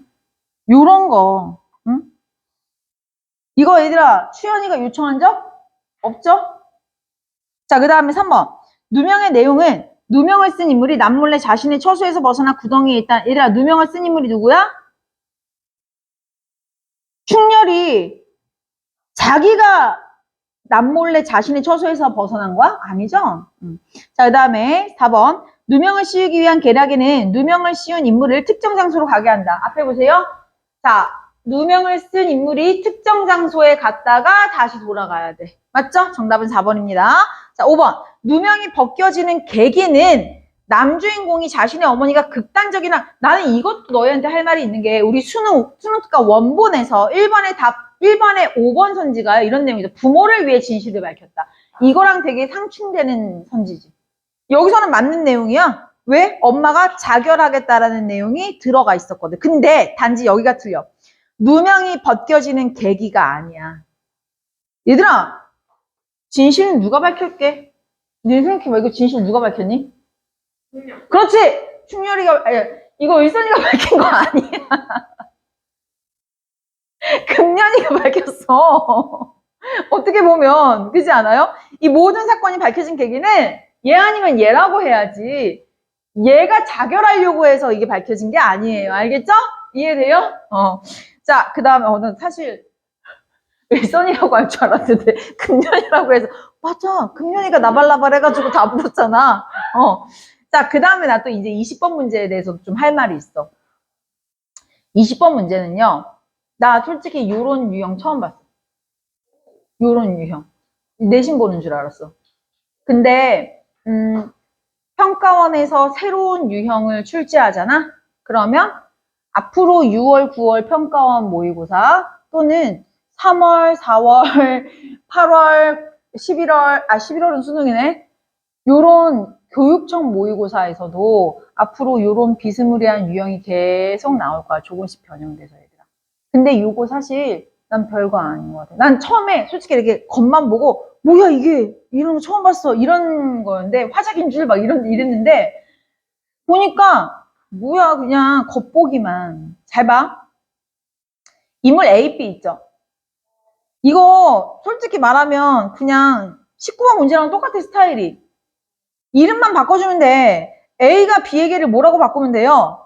요런 거. 응? 이거 얘들아, 추연이가 요청한 적 없죠? 자, 그 다음에 3번. 누명의 내용은 누명을 쓴 인물이 남몰래 자신의 처소에서 벗어나 구덩이에 있다. 얘들아, 누명을 쓴 인물이 누구야? 충렬이 자기가 남몰래 자신의 처소에서 벗어난 거야? 아니죠? 자, 그 다음에 4번. 누명을 씌우기 위한 계략에는 누명을 씌운 인물을 특정 장소로 가게 한다. 앞에 보세요. 자, 누명을 쓴 인물이 특정 장소에 갔다가 다시 돌아가야 돼. 맞죠? 정답은 4번입니다. 자, 5번. 누명이 벗겨지는 계기는 남주인공이 자신의 어머니가 극단적이나 나는 이것도 너희한테 할 말이 있는 게 우리 수능 특강 원본에서 1번에 5번 선지가 이런 내용이죠. 부모를 위해 진실을 밝혔다. 이거랑 되게 상충되는 선지지. 여기서는 맞는 내용이야. 왜? 엄마가 자결하겠다라는 내용이 들어가 있었거든. 근데 단지 여기가 틀려. 누명이 벗겨지는 계기가 아니야. 얘들아, 진실은 누가 밝힐게? 네 생각해봐. 이거 진실 누가 밝혔니? 그렇지! 충렬이가, 이거 일선이가 밝힌 거 아니야. 금년이가 밝혔어. 어떻게 보면, 그렇지 않아요? 이 모든 사건이 밝혀진 계기는 얘 아니면 얘라고 해야지. 얘가 자결하려고 해서 이게 밝혀진 게 아니에요. 알겠죠? 이해돼요? 자, 그 다음에, 난 사실, 일선이라고 할 줄 알았는데, 금년이라고 해서, 맞아. 금년이가 나발나발 해가지고 다 물었잖아. 자, 그 다음에 나 또 이제 20번 문제에 대해서 좀 할 말이 있어. 20번 문제는요, 나 솔직히 요런 유형 처음 봤어. 요런 유형. 내신 보는 줄 알았어. 근데, 평가원에서 새로운 유형을 출제하잖아? 그러면 앞으로 6월, 9월 평가원 모의고사 또는 3월, 4월, 8월, 11월은 수능이네. 요런 교육청 모의고사에서도 앞으로 요런 비스무리한 유형이 계속 나올 거야. 조금씩 변형돼서 얘들아. 근데 요거 사실 난 별거 아닌 것 같아. 난 처음에 솔직히 이렇게 겉만 보고 뭐야 이게 이런 거 처음 봤어 이런 거였는데 화작인 줄 막 이랬는데 보니까 뭐야 그냥 겉보기만. 잘 봐. 인물 A, B 있죠. 이거 솔직히 말하면 그냥 19번 문제랑 똑같아 스타일이. 이름만 바꿔주면 돼. A가 B에게를 뭐라고 바꾸면 돼요?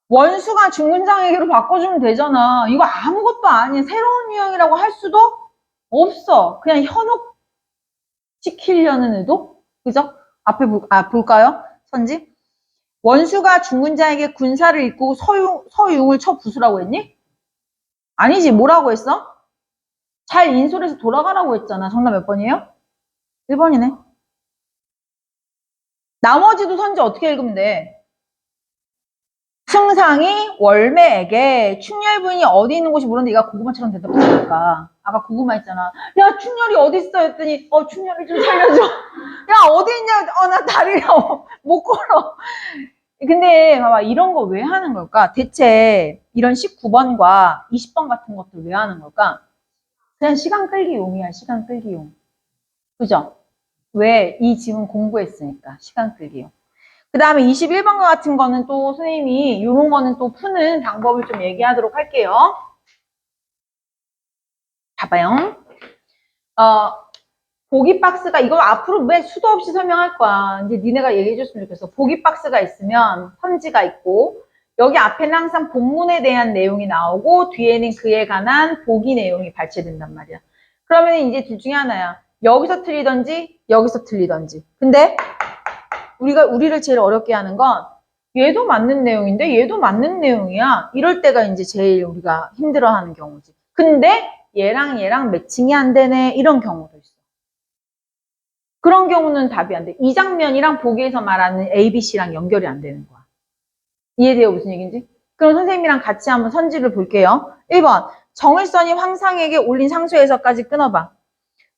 원수가 중근장에게로 바꿔주면 되잖아. 이거 아무것도 아니야. 새로운 유형이라고 할 수도 없어. 그냥 현혹시키려는 의도? 그죠? 앞에 볼까요? 선지? 원수가 중근자에게 군사를 이끌고 서용을 쳐 부수라고 했니? 아니지. 뭐라고 했어? 잘 인솔해서 돌아가라고 했잖아. 정답 몇 번이에요? 1번이네. 나머지도 선지 어떻게 읽으면 돼? 승상이 월매에게 충렬부인이 어디 있는 곳이 물었는데 얘가 고구마처럼 대답하니까 아까 고구마 있잖아. 야 충렬이 어디 있어 했더니 충렬이 좀 살려줘. 야 어디 있냐. 나 다리가 못 걸어. 근데 봐봐 이런 거 왜 하는 걸까? 대체 이런 19번과 20번 같은 것들 왜 하는 걸까? 그냥 시간 끌기용이야. 시간 끌기용. 그죠? 왜? 이 지문 공부했으니까 시간 끌기용. 그 다음에 21번과 같은 거는 또 선생님이 이런 거는 또 푸는 방법을 좀 얘기하도록 할게요. 봐봐요. 보기 박스가 이거 앞으로 왜 수도 없이 설명할 거야. 이제 니네가 얘기해 줬으면 좋겠어. 보기 박스가 있으면 선지가 있고 여기 앞에는 항상 본문에 대한 내용이 나오고 뒤에는 그에 관한 보기 내용이 발췌된단 말이야. 그러면 이제 둘 중에 하나야. 여기서 틀리던지 여기서 틀리던지. 근데 우리를 제일 어렵게 하는 건 얘도 맞는 내용인데 얘도 맞는 내용이야. 이럴 때가 이제 제일 우리가 힘들어하는 경우지. 근데 얘랑 매칭이 안 되네. 이런 경우도 있어. 그런 경우는 답이 안 돼. 이 장면이랑 보기에서 말하는 A, B, C랑 연결이 안 되는 거야. 이해돼요? 무슨 얘기인지? 그럼 선생님이랑 같이 한번 선지를 볼게요. 1번. 정을선이 황상에게 올린 상소에서까지 끊어봐.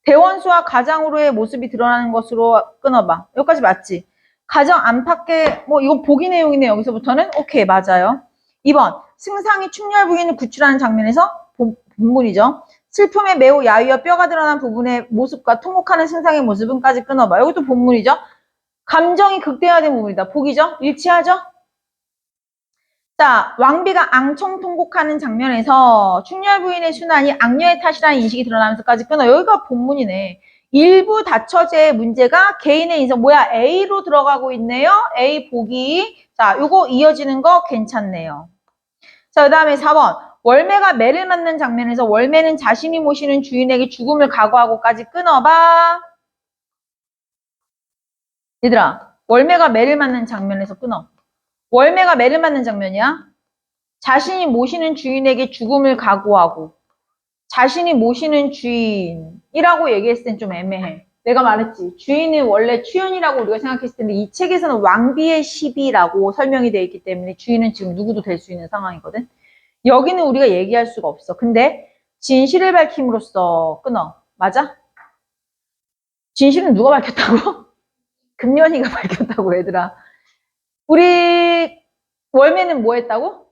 대원수와 가장으로의 모습이 드러나는 것으로 끊어봐. 여기까지 맞지? 가정 안팎의 이거 보기 내용이네. 여기서부터는 오케이 맞아요. 2번 승상이 충렬 부인을 구출하는 장면에서 본문이죠. 슬픔에 매우 야위어 뼈가 드러난 부분의 모습과 통곡하는 승상의 모습은까지 끊어봐. 이것도 본문이죠. 감정이 극대화된 부분이다. 보기죠. 일치하죠. 자, 왕비가 앙청 통곡하는 장면에서 충렬 부인의 순환이 악녀의 탓이라는 인식이 드러나면서까지 끊어. 여기가 본문이네. 일부 다처제의 문제가 개인의 인성. 뭐야? A로 들어가고 있네요. A 보기. 자, 요거 이어지는 거 괜찮네요. 자, 그 다음에 4번. 월매가 매를 맞는 장면에서 월매는 자신이 모시는 주인에게 죽음을 각오하고까지 끊어봐. 얘들아, 월매가 매를 맞는 장면에서 끊어. 월매가 매를 맞는 장면이야. 자신이 모시는 주인에게 죽음을 각오하고 자신이 모시는 주인이라고 얘기했을 땐 좀 애매해. 내가 말했지. 주인은 원래 추연이라고 우리가 생각했을 텐데 이 책에서는 왕비의 시비라고 설명이 되어 있기 때문에 주인은 지금 누구도 될 수 있는 상황이거든. 여기는 우리가 얘기할 수가 없어. 근데 진실을 밝힘으로써 끊어. 맞아? 진실은 누가 밝혔다고? 금년이가 밝혔다고 얘들아. 우리 월매는 뭐 했다고?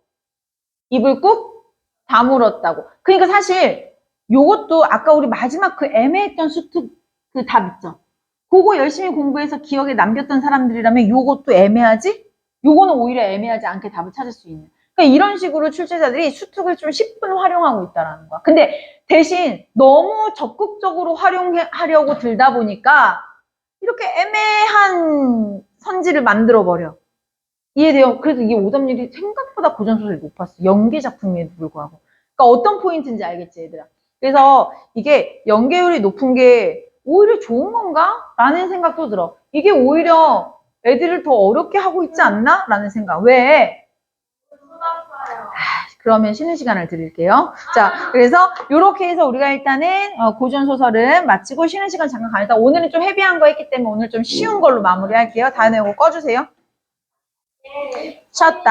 입을 꾹 다물었다고. 그러니까 사실 요것도 아까 우리 마지막 그 애매했던 수특 그 답 있죠. 그거 열심히 공부해서 기억에 남겼던 사람들이라면 요것도 애매하지? 요거는 오히려 애매하지 않게 답을 찾을 수 있는. 그러니까 이런 식으로 출제자들이 수특을 좀 10분 활용하고 있다라는 거야. 근데 대신 너무 적극적으로 활용하려고 들다 보니까 이렇게 애매한 선지를 만들어버려. 이해돼요? 그래서 이게 오답률이 생각보다 고전소설이 높았어. 연계 작품에도 불구하고. 그러니까 어떤 포인트인지 알겠지, 얘들아? 그래서 이게 연계율이 높은 게 오히려 좋은 건가? 라는 생각도 들어. 이게 오히려 애들을 더 어렵게 하고 있지 않나? 라는 생각. 왜? 그러면 쉬는 시간을 드릴게요. 자, 그래서 이렇게 해서 우리가 일단은 고전소설은 마치고 쉬는 시간 잠깐 가면서 오늘은 좀 헤비한 거 했기 때문에 오늘 좀 쉬운 걸로 마무리할게요. 다음에 이거 꺼주세요. 셨다.